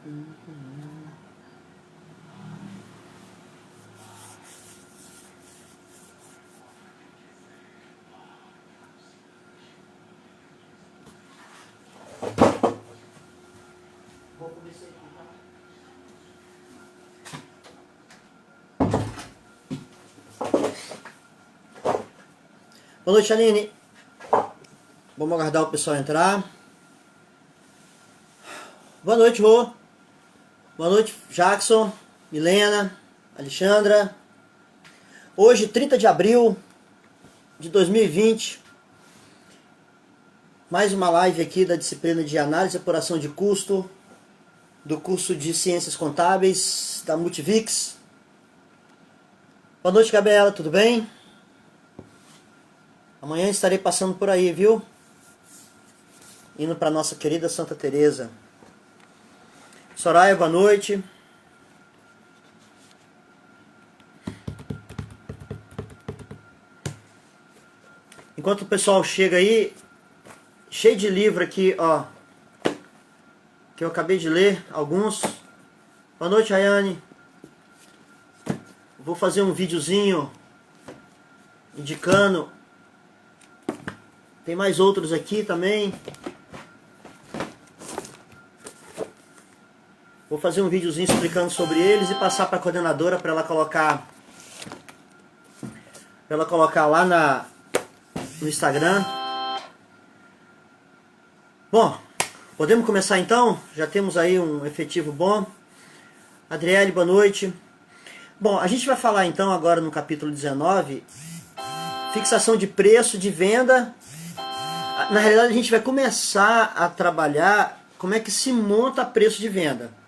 Boa noite, Aline. Vamos aguardar o pessoal entrar. Boa noite, Rô. Boa noite, Jackson, Milena, Alexandra. Hoje, 30 de abril de 2020. Mais uma live aqui da disciplina de análise e apuração de custo do curso de Ciências Contábeis da Multivix. Boa noite, Gabriela, tudo bem? Amanhã estarei passando por aí, viu? Indo para nossa querida Santa Teresa. Soraya, boa noite. Enquanto o pessoal chega aí, cheio de livro aqui, ó, que eu acabei de ler, alguns. Boa noite, Rayane. Vou fazer um videozinho indicando. Tem mais outros aqui também. Vou fazer um videozinho explicando sobre eles e passar para a coordenadora para ela colocar lá no Instagram. Bom, podemos começar então? Já temos aí um efetivo bom. Adriele, boa noite. Bom, a gente vai falar então agora no capítulo 19, fixação de preço de venda. Na realidade a gente vai começar a trabalhar como é que se monta preço de venda.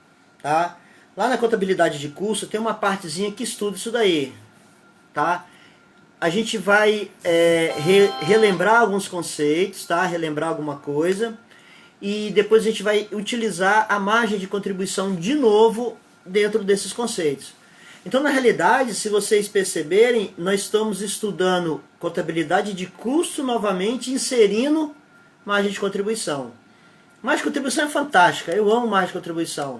Tá? Lá na contabilidade de custo tem uma partezinha que estuda isso daí. Tá? A gente vai relembrar alguns conceitos, tá? Relembrar alguma coisa. E depois a gente vai utilizar a margem de contribuição de novo dentro desses conceitos. Então, na realidade, se vocês perceberem, nós estamos estudando contabilidade de custo novamente, inserindo margem de contribuição. Margem de contribuição é fantástica, eu amo margem de contribuição.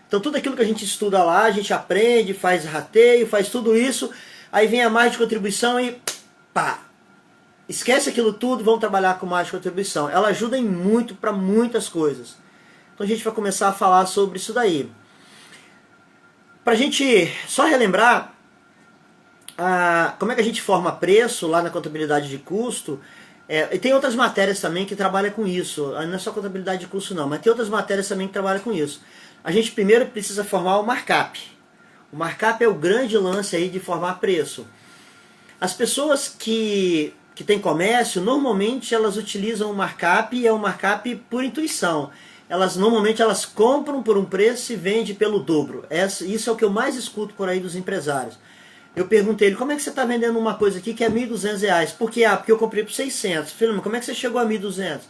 Então, tudo aquilo que a gente estuda lá, a gente aprende, faz rateio, faz tudo isso, aí vem a margem de contribuição e pá! Esquece aquilo tudo, vamos trabalhar com margem de contribuição. Ela ajuda em muito para muitas coisas. Então, a gente vai começar a falar sobre isso daí. Para a gente só relembrar como é que a gente forma preço lá na contabilidade de custo, e tem outras matérias também que trabalham com isso, não é só contabilidade de custo não, mas tem outras matérias também que trabalham com isso. A gente primeiro precisa formar o markup. O markup é o grande lance aí de formar preço. As pessoas que têm comércio, normalmente elas utilizam o markup e é um markup por intuição. Normalmente elas compram por um preço e vendem pelo dobro. Isso é o que eu mais escuto por aí dos empresários. Eu perguntei ele, como é que você está vendendo uma coisa aqui que é R$1.200? Por quê? Porque eu comprei por 600. Filho, como é que você chegou a 1.200?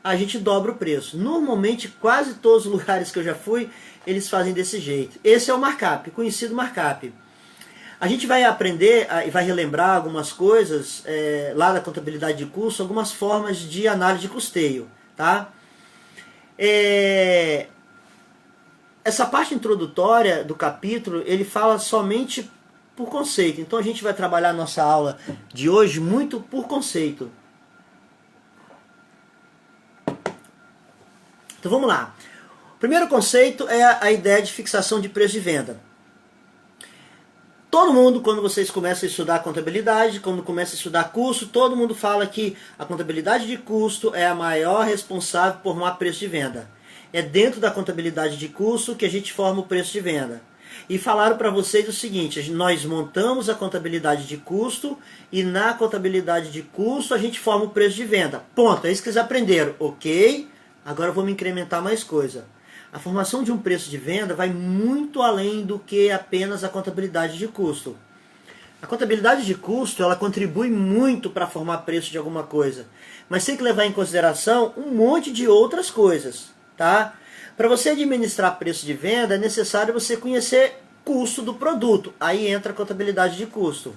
A gente dobra o preço. Normalmente, quase todos os lugares que eu já fui, eles fazem desse jeito. Esse é o markup, conhecido markup. A gente vai aprender e vai relembrar algumas coisas lá da contabilidade de custo, algumas formas de análise de custeio, tá? Essa parte introdutória do capítulo, ele fala somente por conceito. Então a gente vai trabalhar nossa aula de hoje muito por conceito. Então vamos lá. O primeiro conceito é a ideia de fixação de preço de venda. Todo mundo, quando vocês começam a estudar contabilidade, quando começam a estudar custo, todo mundo fala que a contabilidade de custo é a maior responsável por formar preço de venda. É dentro da contabilidade de custo que a gente forma o preço de venda. E falaram para vocês o seguinte, nós montamos a contabilidade de custo e na contabilidade de custo a gente forma o preço de venda. Ponto, é isso que eles aprenderam. Ok, agora vamos incrementar mais coisa. A formação de um preço de venda vai muito além do que apenas a contabilidade de custo. A contabilidade de custo ela contribui muito para formar preço de alguma coisa, mas tem que levar em consideração um monte de outras coisas, tá? Para você administrar preço de venda é necessário você conhecer custo do produto, aí entra a contabilidade de custo.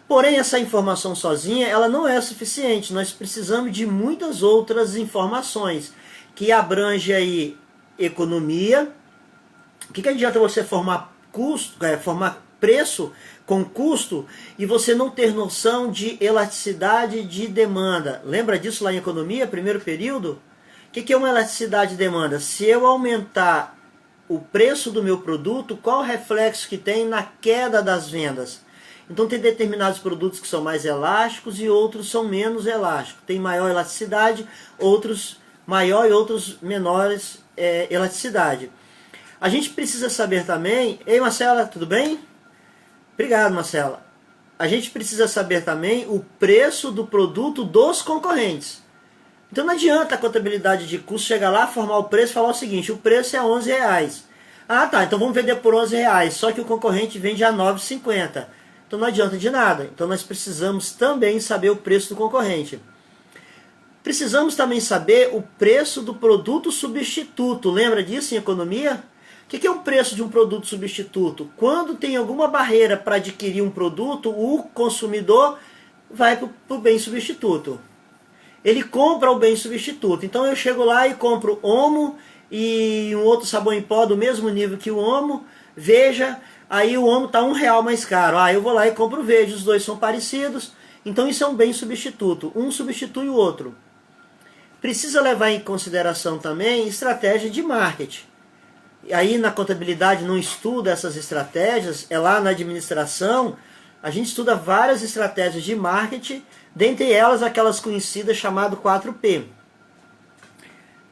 Porém, essa informação sozinha ela não é suficiente, nós precisamos de muitas outras informações que abrangem aí economia, O que adianta você formar formar preço com custo e você não ter noção de elasticidade de demanda? Lembra disso lá em economia, primeiro período? O que é uma elasticidade de demanda? Se eu aumentar o preço do meu produto, qual o reflexo que tem na queda das vendas? Então tem determinados produtos que são mais elásticos e outros são menos elásticos. Tem maior elasticidade, outros maior e outros menores elasticidade. A gente precisa saber também... Ei, Marcela, tudo bem? Obrigado, Marcela. A gente precisa saber também o preço do produto dos concorrentes. Então não adianta a contabilidade de custo chegar lá, formar o preço e falar o seguinte: o preço é R$11. Ah, tá, então vamos vender por R$11, só que o concorrente vende a R$9,50. Então não adianta de nada. Então nós precisamos também saber o preço do concorrente. Precisamos também saber o preço do produto substituto. Lembra disso em economia? O que é o preço de um produto substituto? Quando tem alguma barreira para adquirir um produto, o consumidor vai para o bem substituto. Ele compra o bem substituto. Então eu chego lá e compro Omo e um outro sabão em pó do mesmo nível que o Omo. Veja, aí o Omo está R$1 mais caro. Eu vou lá e compro o Veja, os dois são parecidos. Então isso é um bem substituto. Um substitui o outro. Precisa levar em consideração também estratégia de marketing. Aí na contabilidade não estuda essas estratégias, é lá na administração, a gente estuda várias estratégias de marketing, dentre elas aquelas conhecidas chamado 4P.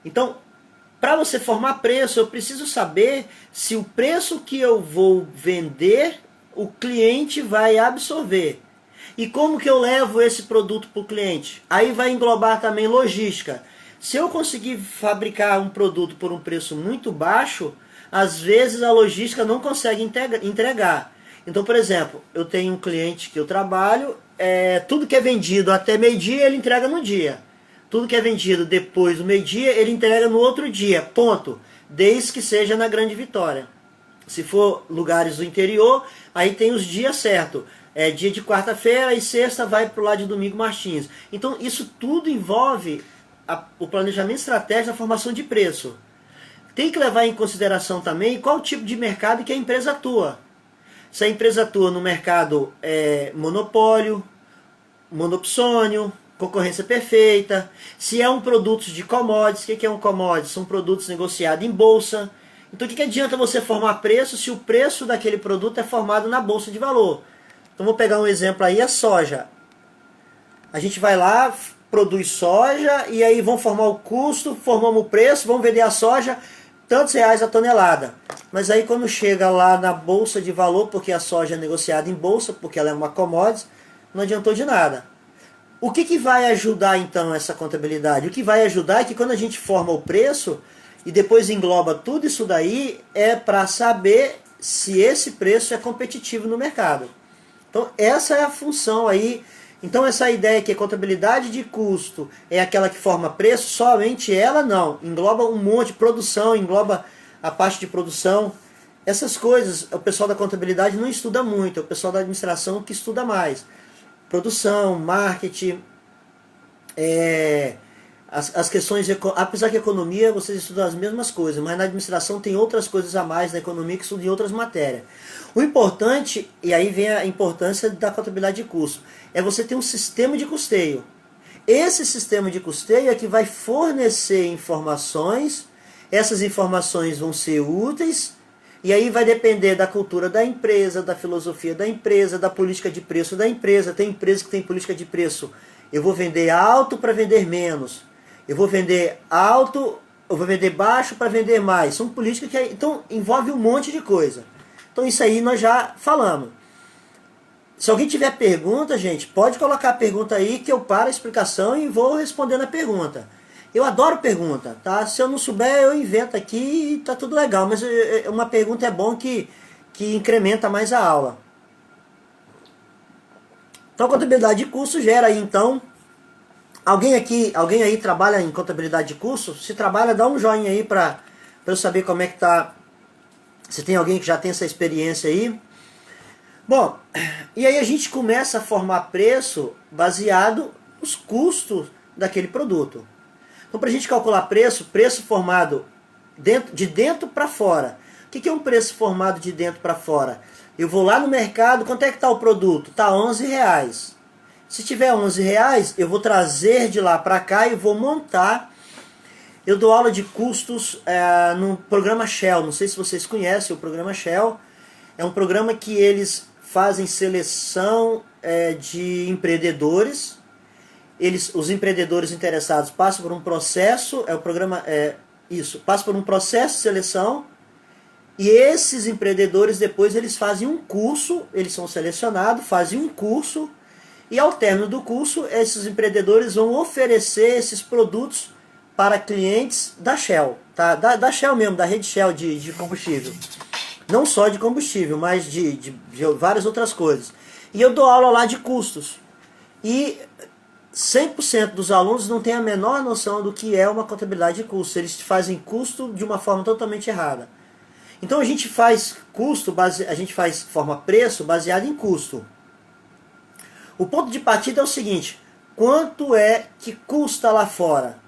Então, para você formar preço, eu preciso saber se o preço que eu vou vender, o cliente vai absorver. E como que eu levo esse produto para o cliente? Aí vai englobar também logística. Se eu conseguir fabricar um produto por um preço muito baixo, às vezes a logística não consegue entregar. Então, por exemplo, eu tenho um cliente que eu trabalho, tudo que é vendido até meio-dia, ele entrega no dia. Tudo que é vendido depois do meio-dia, ele entrega no outro dia, ponto. Desde que seja na Grande Vitória. Se for lugares do interior, aí tem os dias certos. Dia de quarta-feira e sexta vai para o lado de Domingo Martins. Então, isso tudo envolve o planejamento estratégico da formação de preço. Tem que levar em consideração também qual tipo de mercado que a empresa atua. Se a empresa atua no mercado monopólio, monopsônio, concorrência perfeita. Se é um produto de commodities, o que é um commodity? São produtos negociados em bolsa. Então o que adianta você formar preço se o preço daquele produto é formado na bolsa de valor? Então vou pegar um exemplo aí, a soja. A gente vai lá, produz soja e aí vão formar o custo, formamos o preço, vamos vender a soja, tantos reais a tonelada. Mas aí quando chega lá na bolsa de valor, porque a soja é negociada em bolsa, porque ela é uma commodity, não adiantou de nada. O que vai ajudar então essa contabilidade? O que vai ajudar é que quando a gente forma o preço e depois engloba tudo isso daí, é para saber se esse preço é competitivo no mercado. Então essa é a função aí. Então essa ideia que a contabilidade de custo é aquela que forma preço, somente ela não. Engloba um monte de produção, engloba a parte de produção. Essas coisas o pessoal da contabilidade não estuda muito, é o pessoal da administração que estuda mais. Produção, marketing, as questões, apesar que a economia vocês estudam as mesmas coisas, mas na administração tem outras coisas a mais na economia que estudam em outras matérias. O importante, e aí vem a importância da contabilidade de custo, é você ter um sistema de custeio. Esse sistema de custeio é que vai fornecer informações, essas informações vão ser úteis, e aí vai depender da cultura da empresa, da filosofia da empresa, da política de preço da empresa. Tem empresa que tem política de preço, eu vou vender alto para vender menos. Eu vou vender alto, eu vou vender baixo para vender mais. São políticas que então envolve um monte de coisa. Então isso aí nós já falamos. Se alguém tiver pergunta, gente, pode colocar a pergunta aí que eu paro a explicação e vou respondendo a pergunta. Eu adoro pergunta, tá? Se eu não souber, eu invento aqui e tá tudo legal. Mas uma pergunta é bom que incrementa mais a aula. Então, contabilidade de custo gera aí, então... Alguém aí trabalha em contabilidade de custo? Se trabalha, dá um joinha aí para eu saber como é que tá. Se tem alguém que já tem essa experiência aí. Bom, e aí a gente começa a formar preço baseado nos custos daquele produto. Então, para a gente calcular preço formado de dentro para fora. que é um preço formado de dentro para fora? Eu vou lá no mercado, quanto é que está o produto? Está R$11. Se tiver R$11, eu vou trazer de lá para cá e vou montar. Eu dou aula de custos no programa Shell. Não sei se vocês conhecem o programa Shell. É um programa que eles fazem seleção de empreendedores. Os empreendedores interessados passam por um processo, passa por um processo de seleção, e esses empreendedores depois eles fazem um curso, eles são selecionados, fazem um curso, e ao término do curso, esses empreendedores vão oferecer esses produtos para clientes da Shell, tá? Da Shell mesmo, da rede Shell de combustível. Não só de combustível, mas de várias outras coisas. E eu dou aula lá de custos. E 100% dos alunos não tem a menor noção do que é uma contabilidade de custo. Eles fazem custo de uma forma totalmente errada. Então a gente faz forma preço baseado em custo. O ponto de partida é o seguinte: quanto é que custa lá fora?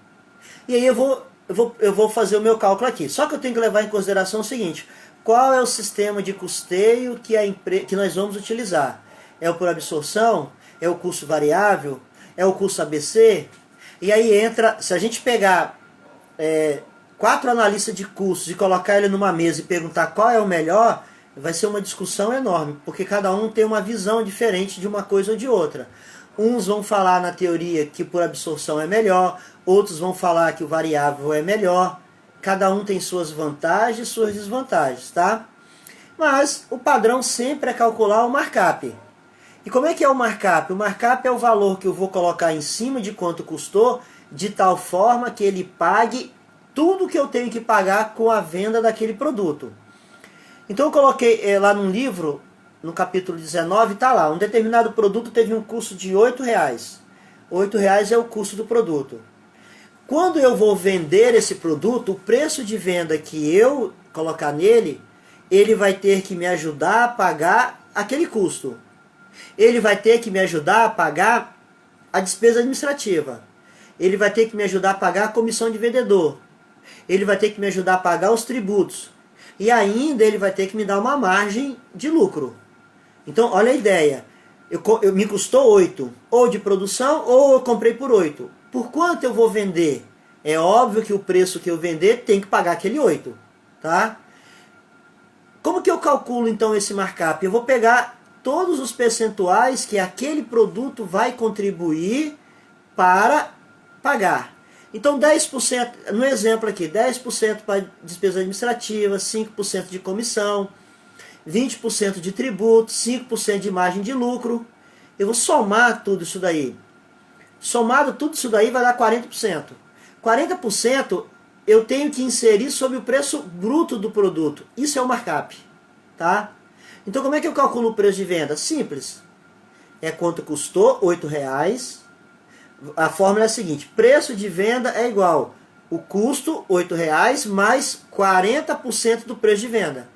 E aí eu vou fazer o meu cálculo aqui. Só que eu tenho que levar em consideração o seguinte: qual é o sistema de custeio que nós vamos utilizar? É o por absorção? É o custo variável? É o custo ABC? E aí entra, se a gente pegar 4 analistas de custos e colocar ele numa mesa e perguntar qual é o melhor, vai ser uma discussão enorme, porque cada um tem uma visão diferente de uma coisa ou de outra. Uns vão falar na teoria que por absorção é melhor, outros vão falar que o variável é melhor. Cada um tem suas vantagens e suas desvantagens, tá? Mas o padrão sempre é calcular o markup. E como é que é o markup? O markup é o valor que eu vou colocar em cima de quanto custou, de tal forma que ele pague tudo que eu tenho que pagar com a venda daquele produto. Então eu coloquei lá num livro, no capítulo 19, está lá, um determinado produto teve um custo de R$8. R$8 é o custo do produto. Quando eu vou vender esse produto, o preço de venda que eu colocar nele, ele vai ter que me ajudar a pagar aquele custo. Ele vai ter que me ajudar a pagar a despesa administrativa. Ele vai ter que me ajudar a pagar a comissão de vendedor. Ele vai ter que me ajudar a pagar os tributos. E ainda ele vai ter que me dar uma margem de lucro. Então, olha a ideia. Me custou 8, ou de produção, ou eu comprei por 8. Por quanto eu vou vender? É óbvio que o preço que eu vender tem que pagar aquele 8. Tá? Como que eu calculo então esse markup? Eu vou pegar todos os percentuais que aquele produto vai contribuir para pagar. Então 10%, no exemplo aqui, 10% para despesa administrativa, 5% de comissão, 20% de tributo, 5% de margem de lucro. Eu vou somar tudo isso daí. Somado tudo isso daí vai dar 40%. 40% eu tenho que inserir sobre o preço bruto do produto. Isso é o markup. Tá? Então como é que eu calculo o preço de venda? Simples. É quanto custou, R$8. A fórmula é a seguinte: preço de venda é igual o custo, R$8, mais 40% do preço de venda.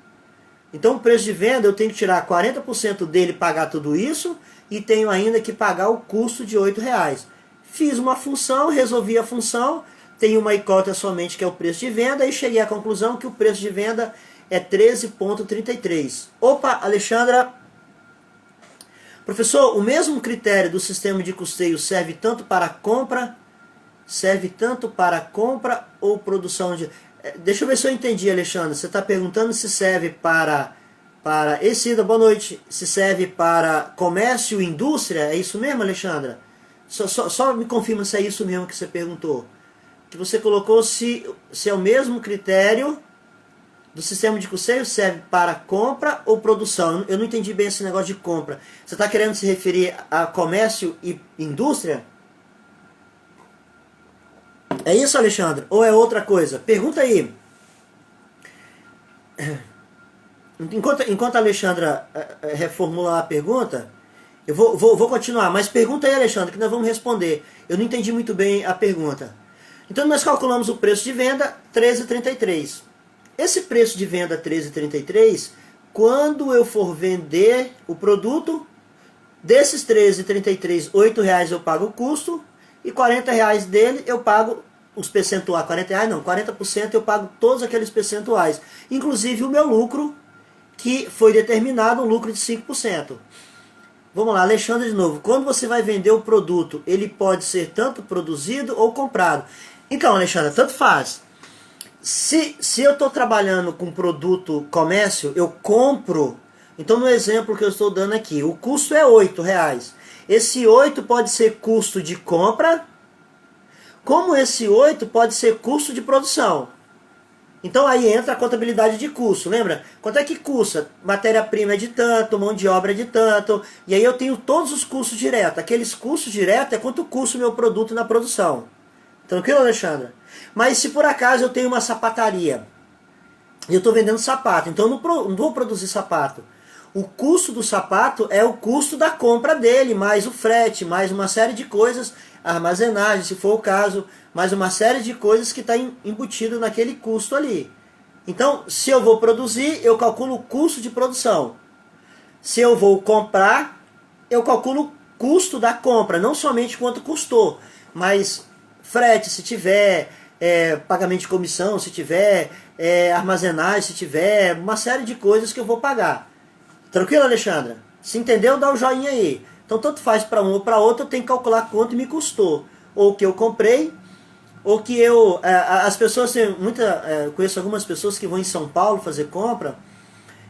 Então o preço de venda eu tenho que tirar 40% dele, pagar tudo isso, e tenho ainda que pagar o custo de R$8. Fiz uma função, resolvi a função, tenho uma icota somente que é o preço de venda, e cheguei à conclusão que o preço de venda é 13,33. Opa, Alexandra! Professor, o mesmo critério do sistema de custeio serve tanto para compra ou produção de... Deixa eu ver se eu entendi, Alexandre. Você está perguntando se serve para Cida, boa noite. Se serve para comércio e indústria? É isso mesmo, Alexandra? Só me confirma se é isso mesmo que você perguntou. Que você colocou se é o mesmo critério do sistema de custeio, serve para compra ou produção. Eu não entendi bem esse negócio de compra. Você está querendo se referir a comércio e indústria? É isso, Alexandre? Ou é outra coisa? Pergunta aí. Enquanto a Alexandra reformula a pergunta, eu vou continuar. Mas pergunta aí, Alexandre, que nós vamos responder. Eu não entendi muito bem a pergunta. Então nós calculamos o preço de venda, 13,33. Esse preço de venda 13,33, quando eu for vender o produto, desses 13,33, R$8 eu pago o custo, e R$40 dele eu pago os percentuais, R$40 não, 40% eu pago todos aqueles percentuais, inclusive o meu lucro, que foi determinado, um lucro de 5%. Vamos lá, Alexandre de novo. Quando você vai vender o produto, ele pode ser tanto produzido ou comprado. Então, Alexandre, tanto faz. Se eu estou trabalhando com produto comércio, eu compro. Então, no exemplo que eu estou dando aqui, o custo é R$8. Esse 8 pode ser custo de compra, como esse 8 pode ser custo de produção. Então aí entra a contabilidade de custo, lembra? Quanto é que custa? Matéria-prima é de tanto, mão de obra é de tanto, e aí eu tenho todos os custos diretos. Aqueles custos diretos é quanto custa o meu produto na produção. Tranquilo, Alexandre? Mas se por acaso eu tenho uma sapataria, e eu estou vendendo sapato, então eu não vou produzir sapato. O custo do sapato é o custo da compra dele, mais o frete, mais uma série de coisas, armazenagem, se for o caso, mais uma série de coisas que está embutido naquele custo ali. Então, se eu vou produzir, eu calculo o custo de produção. Se eu vou comprar, eu calculo o custo da compra, não somente quanto custou, mas frete se tiver, pagamento de comissão se tiver, armazenagem se tiver, uma série de coisas que eu vou pagar. Tranquilo, Alexandra? Se entendeu, dá o joinha aí. Então, tanto faz para um ou para outro, eu tenho que calcular quanto me custou. Ou que eu comprei, ou que eu... as pessoas, conheço algumas pessoas que vão em São Paulo fazer compra,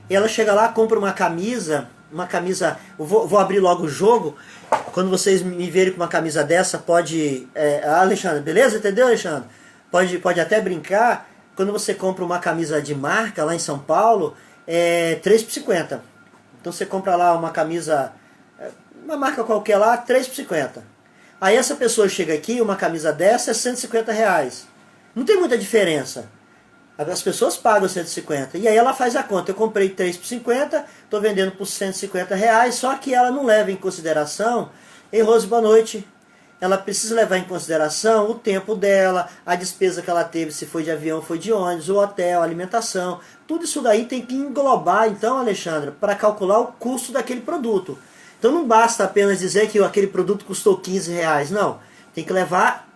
e ela chega lá, compra uma camisa, vou abrir logo o jogo, quando vocês me verem com uma camisa dessa, pode... Alexandre, beleza? Entendeu, Alexandre? Pode até brincar, quando você compra uma camisa de marca lá em São Paulo, é 3 por 50. Então você compra lá uma camisa, uma marca qualquer lá, 3 por 50. Aí essa pessoa chega aqui, uma camisa dessa é R$150. Não tem muita diferença. As pessoas pagam 150. E aí ela faz a conta. Eu comprei 3 por 50, estou vendendo por R$150, só que ela não leva em consideração, ei Rose, boa noite, ela precisa levar em consideração o tempo dela, a despesa que ela teve, se foi de avião, foi de ônibus, o hotel, a alimentação. Tudo isso daí tem que englobar, então, Alexandra, para calcular o custo daquele produto. Então não basta apenas dizer que aquele produto custou R$15, não. Tem que levar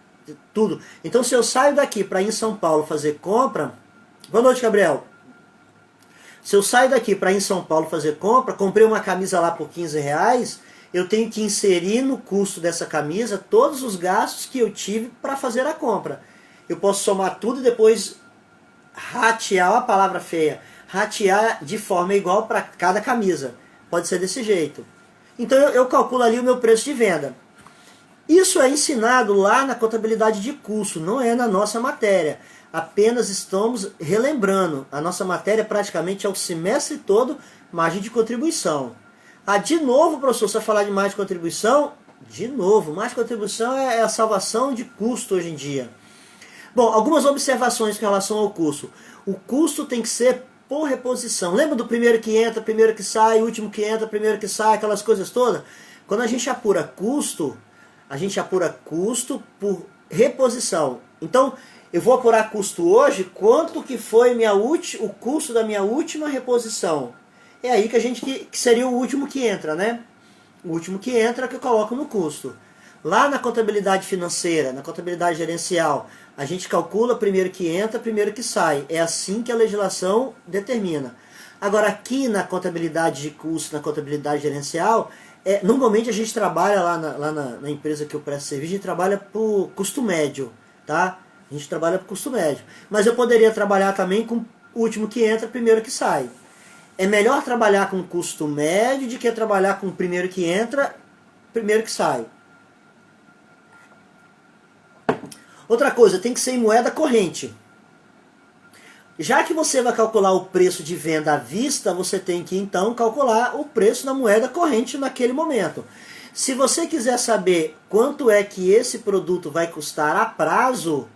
tudo. Então se eu saio daqui para ir em São Paulo fazer compra... Boa noite, Gabriel. Se eu saio daqui para ir em São Paulo fazer compra, comprei uma camisa lá por R$15, eu tenho que inserir no custo dessa camisa todos os gastos que eu tive para fazer a compra. Eu posso somar tudo e depois ratear, a palavra feia, ratear de forma igual para cada camisa. Pode ser desse jeito. Então eu calculo ali o meu preço de venda. Isso é ensinado lá na contabilidade de custo, não é na nossa matéria. Apenas estamos relembrando. A nossa matéria praticamente é o semestre todo margem de contribuição. De novo, professor, você vai falar de margem de contribuição? De novo, margem de contribuição é a salvação de custo hoje em dia. Bom, algumas observações com relação ao custo. O custo tem que ser por reposição. Lembra do primeiro que entra, primeiro que sai, último que entra, primeiro que sai, aquelas coisas todas? Quando a gente apura custo por reposição. Então, eu vou apurar custo hoje, quanto que foi o custo da minha última reposição. É aí que seria o último que entra, né? O último que entra que eu coloco no custo. Lá na contabilidade financeira, na contabilidade gerencial, a gente calcula primeiro que entra, primeiro que sai. É assim que a legislação determina. Agora aqui na contabilidade de custo, na contabilidade gerencial, normalmente a gente trabalha lá na empresa que eu presto serviço, a gente trabalha por custo médio, tá? A gente trabalha por custo médio. Mas eu poderia trabalhar também com o último que entra, primeiro que sai. É melhor trabalhar com custo médio do que trabalhar com o primeiro que entra, primeiro que sai. Outra coisa, tem que ser em moeda corrente. Já que você vai calcular o preço de venda à vista, você tem que então calcular o preço da moeda corrente naquele momento. Se você quiser saber quanto é que esse produto vai custar a prazo,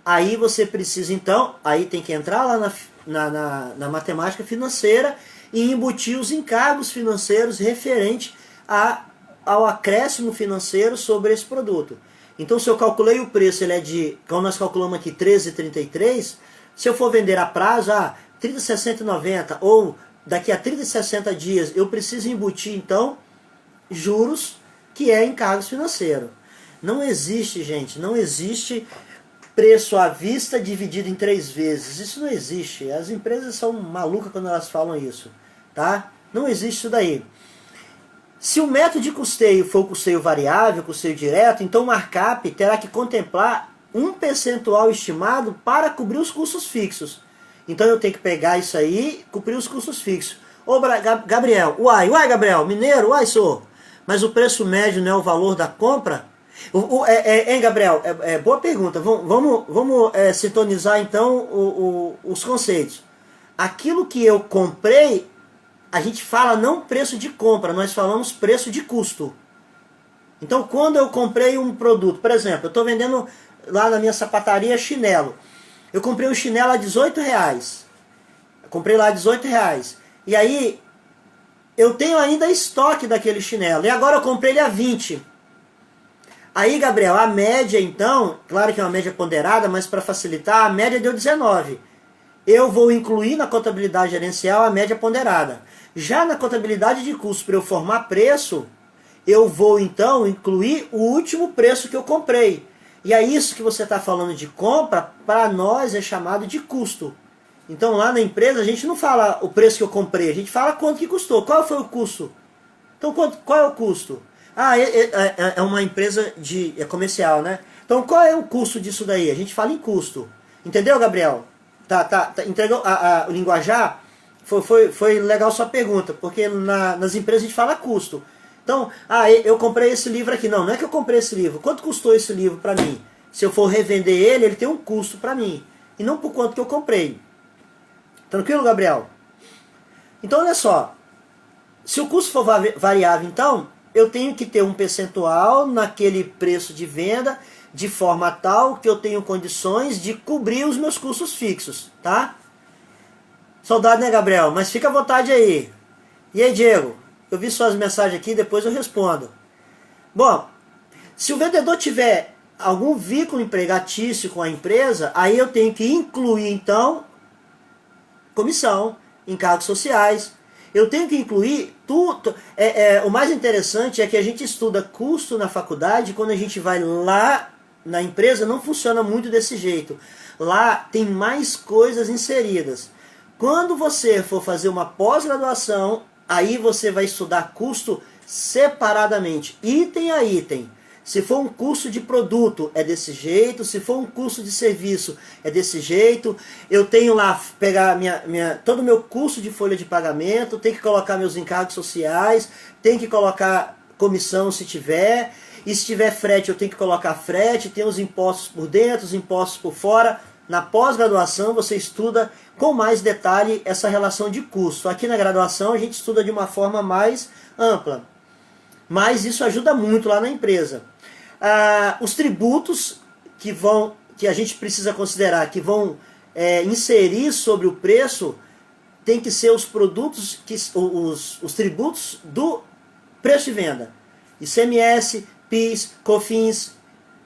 aí você precisa então, aí tem que entrar lá na matemática financeira e embutir os encargos financeiros referente ao acréscimo financeiro sobre esse produto. Então se eu calculei o preço, ele é como nós calculamos aqui, 13,33, se eu for vender a prazo, 30, 60 e 90, ou daqui a 30 e 60 dias, eu preciso embutir então juros, que é encargos financeiros. Não existe, gente, não existe preço à vista dividido em 3 vezes. Isso não existe. As empresas são malucas quando elas falam isso. Tá? Não existe isso daí. Se o método de custeio for o custeio variável, custeio direto, então o markup terá que contemplar um percentual estimado para cobrir os custos fixos. Então eu tenho que pegar isso aí e cobrir os custos fixos. Ô Gabriel, uai Gabriel, mineiro, uai senhor, mas o preço médio não é o valor da compra? Hein, Gabriel, boa pergunta. Vamos sintonizar então os conceitos. Aquilo que eu comprei, a gente fala não preço de compra, nós falamos preço de custo. Então quando eu comprei um produto, por exemplo, eu estou vendendo lá na minha sapataria chinelo. Eu comprei um chinelo a R$18. Eu comprei lá a R$18. E aí eu tenho ainda estoque daquele chinelo. E agora eu comprei ele a 20. Aí, Gabriel, a média então, claro que é uma média ponderada, mas para facilitar, a média deu 19. Eu vou incluir na contabilidade gerencial a média ponderada. Já na contabilidade de custos, para eu formar preço, eu vou então incluir o último preço que eu comprei. E é isso que você está falando de compra, para nós é chamado de custo. Então lá na empresa a gente não fala o preço que eu comprei, a gente fala quanto que custou, qual foi o custo. Então qual é o custo? É uma empresa comercial, né? Então qual é o custo disso daí? A gente fala em custo. Entendeu, Gabriel? Entregou o linguajar? Foi legal sua pergunta, porque nas empresas a gente fala custo. Então, eu comprei esse livro aqui. Não é que eu comprei esse livro. Quanto custou esse livro para mim? Se eu for revender ele tem um custo para mim. E não por quanto que eu comprei. Tranquilo, Gabriel? Então, olha só. Se o custo for variável, então, eu tenho que ter um percentual naquele preço de venda, de forma tal que eu tenho condições de cobrir os meus custos fixos, tá? Saudade, né, Gabriel? Mas fica à vontade aí. E aí, Diego? Eu vi suas mensagens aqui, depois eu respondo. Bom, se o vendedor tiver algum vínculo empregatício com a empresa, aí eu tenho que incluir, então, comissão, encargos sociais. Eu tenho que incluir tudo. O mais interessante é que a gente estuda custo na faculdade, quando a gente vai lá na empresa, não funciona muito desse jeito. Lá tem mais coisas inseridas. Quando você for fazer uma pós-graduação, aí você vai estudar custo separadamente, item a item. Se for um custo de produto, é desse jeito. Se for um custo de serviço, é desse jeito. Eu tenho lá, pegar todo o meu custo de folha de pagamento, tenho que colocar meus encargos sociais, tenho que colocar comissão se tiver. E se tiver frete, eu tenho que colocar frete, tem os impostos por dentro, os impostos por fora. Na pós-graduação você estuda com mais detalhe essa relação de custo. Aqui na graduação a gente estuda de uma forma mais ampla. Mas isso ajuda muito lá na empresa. Os tributos que a gente precisa considerar, que vão inserir sobre o preço, tem que ser os produtos, os tributos do preço de venda. ICMS, PIS, COFINS,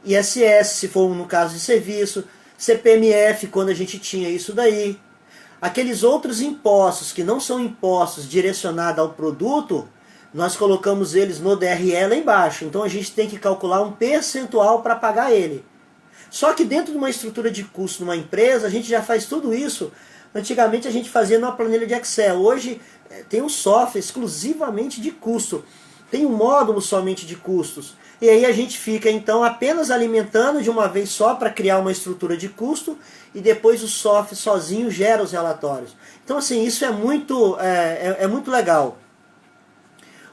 ISS, se for no caso de serviço, CPMF, quando a gente tinha isso daí. Aqueles outros impostos que não são impostos direcionados ao produto, nós colocamos eles no DRE lá embaixo. Então a gente tem que calcular um percentual para pagar ele. Só que dentro de uma estrutura de custo numa empresa, a gente já faz tudo isso. Antigamente a gente fazia numa planilha de Excel. Hoje tem um software exclusivamente de custo. Tem um módulo somente de custos. E aí a gente fica então apenas alimentando de uma vez só para criar uma estrutura de custo e depois o software sozinho gera os relatórios. Então assim, isso é muito legal.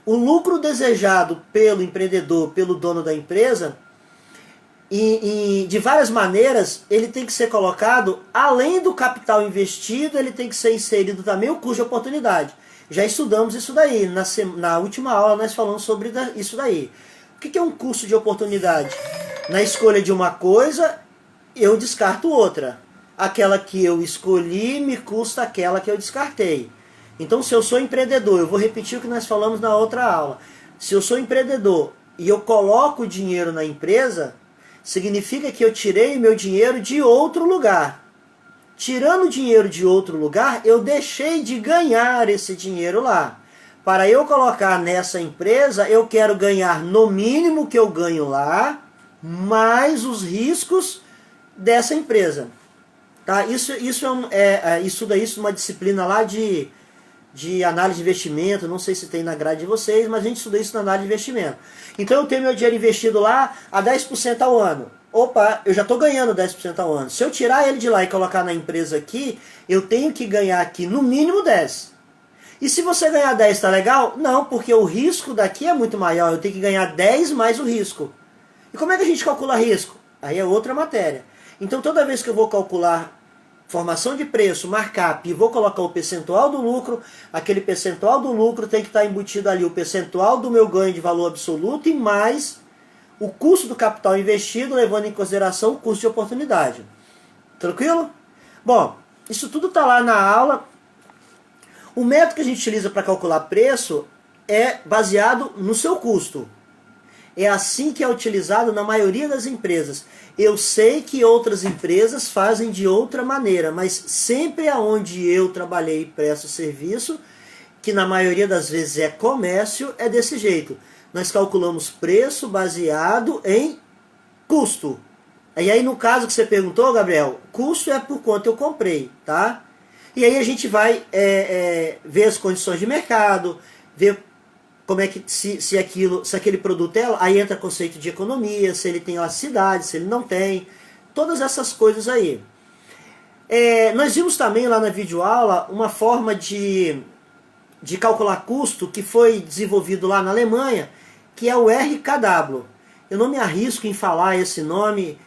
O lucro desejado pelo empreendedor, pelo dono da empresa, de várias maneiras, ele tem que ser colocado, além do capital investido, ele tem que ser inserido também o custo de oportunidade. Já estudamos isso daí, na última aula nós falamos sobre isso daí. O que é um custo de oportunidade? Na escolha de uma coisa, eu descarto outra. Aquela que eu escolhi me custa aquela que eu descartei. Então, se eu sou empreendedor, eu vou repetir o que nós falamos na outra aula. Se eu sou empreendedor e eu coloco dinheiro na empresa, significa que eu tirei o meu dinheiro de outro lugar. Tirando o dinheiro de outro lugar, eu deixei de ganhar esse dinheiro lá. Para eu colocar nessa empresa, eu quero ganhar no mínimo que eu ganho lá, mais os riscos dessa empresa. Tá? Isso estuda isso numa disciplina lá de análise de investimento, não sei se tem na grade de vocês, mas a gente estuda isso na análise de investimento. Então eu tenho meu dinheiro investido lá a 10% ao ano. Opa, eu já estou ganhando 10% ao ano. Se eu tirar ele de lá e colocar na empresa aqui, eu tenho que ganhar aqui no mínimo 10. E se você ganhar 10, está legal? Não, porque o risco daqui é muito maior. Eu tenho que ganhar 10 mais o risco. E como é que a gente calcula risco? Aí é outra matéria. Então toda vez que eu vou calcular formação de preço, markup, e vou colocar o percentual do lucro, aquele percentual do lucro tem que estar embutido ali o percentual do meu ganho de valor absoluto e mais o custo do capital investido, levando em consideração o custo de oportunidade. Tranquilo? Bom, isso tudo está lá na aula. O método que a gente utiliza para calcular preço é baseado no seu custo. É assim que é utilizado na maioria das empresas. Eu sei que outras empresas fazem de outra maneira, mas sempre aonde eu trabalhei e presto serviço, que na maioria das vezes é comércio, é desse jeito. Nós calculamos preço baseado em custo. E aí no caso que você perguntou, Gabriel, custo é por quanto eu comprei, tá? E aí a gente vai ver as condições de mercado, ver como é que se aquele produto é, aí entra conceito de economia, se ele tem elasticidade, se ele não tem, todas essas coisas aí. Nós vimos também lá na videoaula uma forma de calcular custo que foi desenvolvido lá na Alemanha, que é o RKW. Eu não me arrisco em falar esse nome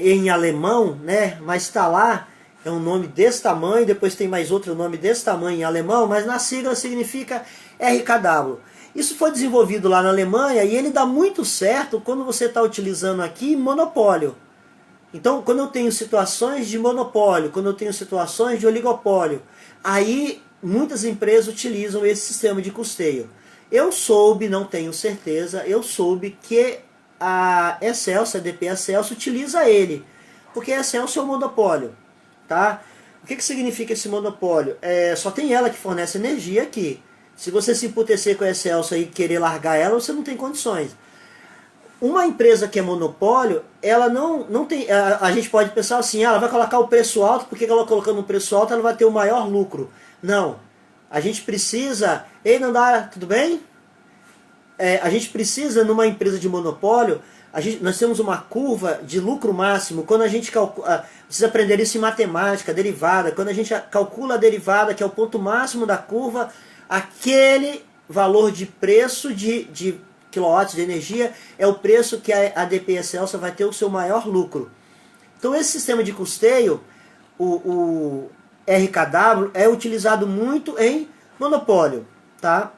em alemão, né? Mas está lá, é um nome desse tamanho, depois tem mais outro nome desse tamanho em alemão, mas na sigla significa RKW. Isso foi desenvolvido lá na Alemanha e ele dá muito certo quando você está utilizando aqui monopólio. Então, quando eu tenho situações de monopólio, quando eu tenho situações de oligopólio, aí muitas empresas utilizam esse sistema de custeio. Eu soube, não tenho certeza, eu soube que a Excelsior, a ADP Excelsior, utiliza ele, porque a Excelsior é um monopólio. Tá? O que significa esse monopólio? Só tem ela que fornece energia aqui. Se você se emputecer com a Excelsior e querer largar ela, você não tem condições. Uma empresa que é monopólio, ela não tem. A gente pode pensar assim, ela vai colocar o preço alto, porque ela colocando o preço alto ela vai ter o maior lucro. Não. A gente precisa. Ei, Nandara, tudo bem? A gente precisa, numa empresa de monopólio, nós temos uma curva de lucro máximo. Quando a gente calcula, precisa aprender isso em matemática, derivada. Quando a gente calcula a derivada, que é o ponto máximo da curva, aquele valor de preço de quilowatts de energia é o preço que a ADP Excelsior vai ter o seu maior lucro. Então esse sistema de custeio, o RKW, é utilizado muito em monopólio. Tá?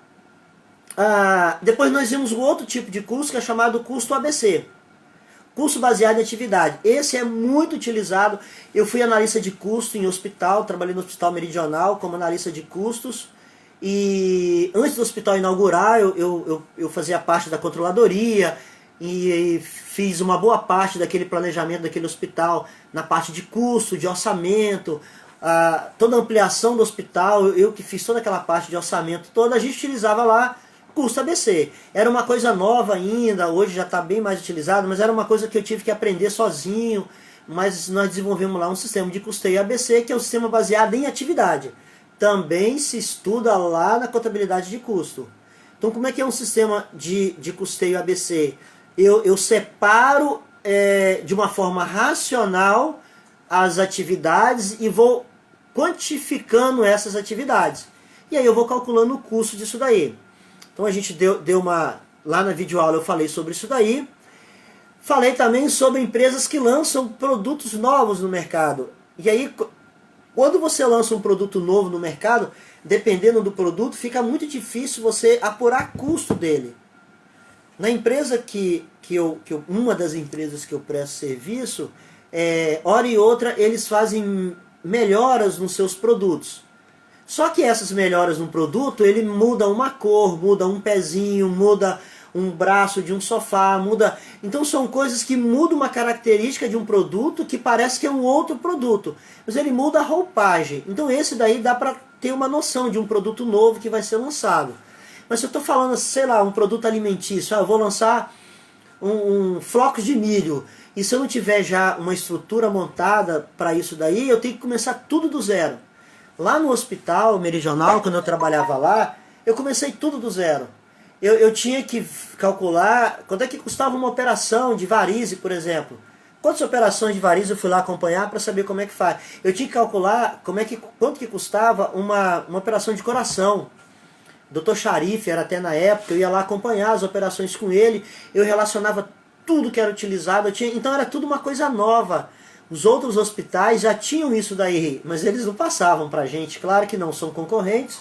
Depois nós vimos um outro tipo de custo que é chamado custo ABC. Custo baseado em atividade. Esse é muito utilizado. Eu fui analista de custo em hospital, trabalhei no Hospital Meridional como analista de custos. E antes do hospital inaugurar, eu fazia parte da controladoria e fiz uma boa parte daquele planejamento daquele hospital na parte de custo, de orçamento, toda a ampliação do hospital, eu que fiz toda aquela parte de orçamento toda, a gente utilizava lá custo ABC. Era uma coisa nova ainda, hoje já está bem mais utilizado, mas era uma coisa que eu tive que aprender sozinho, mas nós desenvolvemos lá um sistema de custeio ABC, que é um sistema baseado em atividade. Também se estuda lá na contabilidade de custo. Então como é que é um sistema de custeio ABC? Eu separo de uma forma racional as atividades e vou quantificando essas atividades. E aí eu vou calculando o custo disso daí. Então a gente deu uma... Lá na videoaula eu falei sobre isso daí. Falei também sobre empresas que lançam produtos novos no mercado. E aí, quando você lança um produto novo no mercado, dependendo do produto, fica muito difícil você apurar custo dele. Na empresa uma das empresas que eu presto serviço, hora e outra eles fazem melhoras nos seus produtos. Só que essas melhoras no produto, ele muda uma cor, muda um pezinho, muda um braço de um sofá, muda... Então são coisas que mudam uma característica de um produto que parece que é um outro produto. Mas ele muda a roupagem. Então esse daí dá para ter uma noção de um produto novo que vai ser lançado. Mas se eu estou falando, sei lá, um produto alimentício, eu vou lançar flocos de milho, e se eu não tiver já uma estrutura montada para isso daí, eu tenho que começar tudo do zero. Lá no hospital meridional, quando eu trabalhava lá, eu comecei tudo do zero. Eu tinha que calcular quanto é que custava uma operação de varize, por exemplo. Quantas operações de varize eu fui lá acompanhar para saber como é que faz. Eu tinha que calcular quanto que custava uma operação de coração. Dr. Sharif era até na época, eu ia lá acompanhar as operações com ele, eu relacionava tudo que era utilizado, então era tudo uma coisa nova. Os outros hospitais já tinham isso daí, mas eles não passavam pra gente, claro que não, são concorrentes.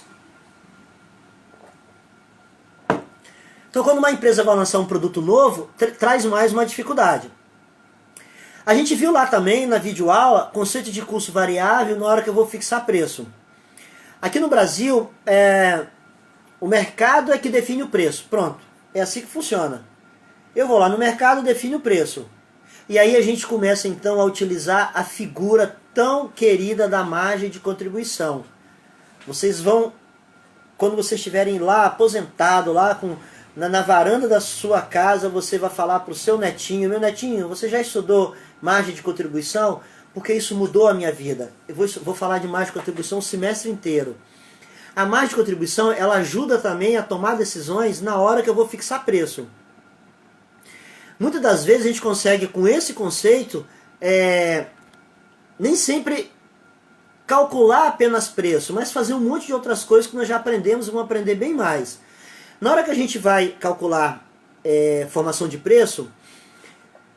Então quando uma empresa vai lançar um produto novo, traz mais uma dificuldade. A gente viu lá também na videoaula, conceito de custo variável na hora que eu vou fixar preço. Aqui no Brasil, o mercado é que define o preço. Pronto, é assim que funciona. Eu vou lá no mercado, defino o preço. E aí a gente começa então a utilizar a figura tão querida da margem de contribuição. Vocês vão, quando vocês estiverem lá aposentado, lá na varanda da sua casa, você vai falar para o seu netinho: meu netinho, você já estudou margem de contribuição? Porque isso mudou a minha vida. Eu vou falar de margem de contribuição o semestre inteiro. A margem de contribuição, ela ajuda também a tomar decisões na hora que eu vou fixar preço. Muitas das vezes a gente consegue, com esse conceito, nem sempre calcular apenas preço, mas fazer um monte de outras coisas que nós já aprendemos e vamos aprender bem mais. Na hora que a gente vai calcular formação de preço,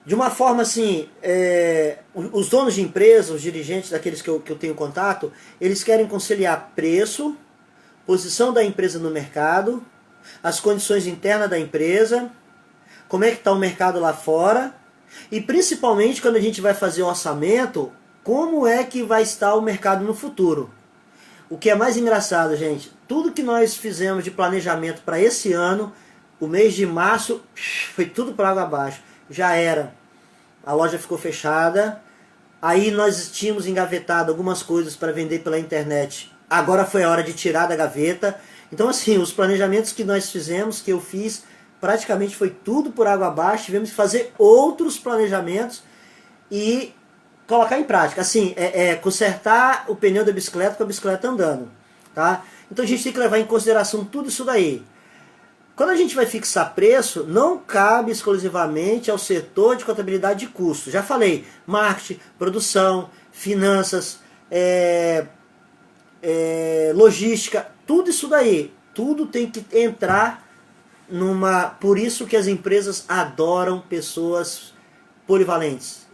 de uma forma assim, os donos de empresa, os dirigentes daqueles que eu tenho contato, eles querem conciliar preço, posição da empresa no mercado, as condições internas da empresa, como é que está o mercado lá fora, e principalmente quando a gente vai fazer o orçamento, como é que vai estar o mercado no futuro. O que é mais engraçado, gente, tudo que nós fizemos de planejamento para esse ano, o mês de março, foi tudo para água abaixo. Já era. A loja ficou fechada, aí nós tínhamos engavetado algumas coisas para vender pela internet. Agora foi a hora de tirar da gaveta. Então assim, os planejamentos que nós fizemos, que eu fiz, praticamente foi tudo por água abaixo. Tivemos que fazer outros planejamentos e colocar em prática. Assim, consertar o pneu da bicicleta com a bicicleta andando. Tá? Então a gente tem que levar em consideração tudo isso daí. Quando a gente vai fixar preço, não cabe exclusivamente ao setor de contabilidade de custo. Já falei, marketing, produção, finanças, logística, tudo isso daí. Tudo tem que entrar numa... Por isso que as empresas adoram pessoas polivalentes.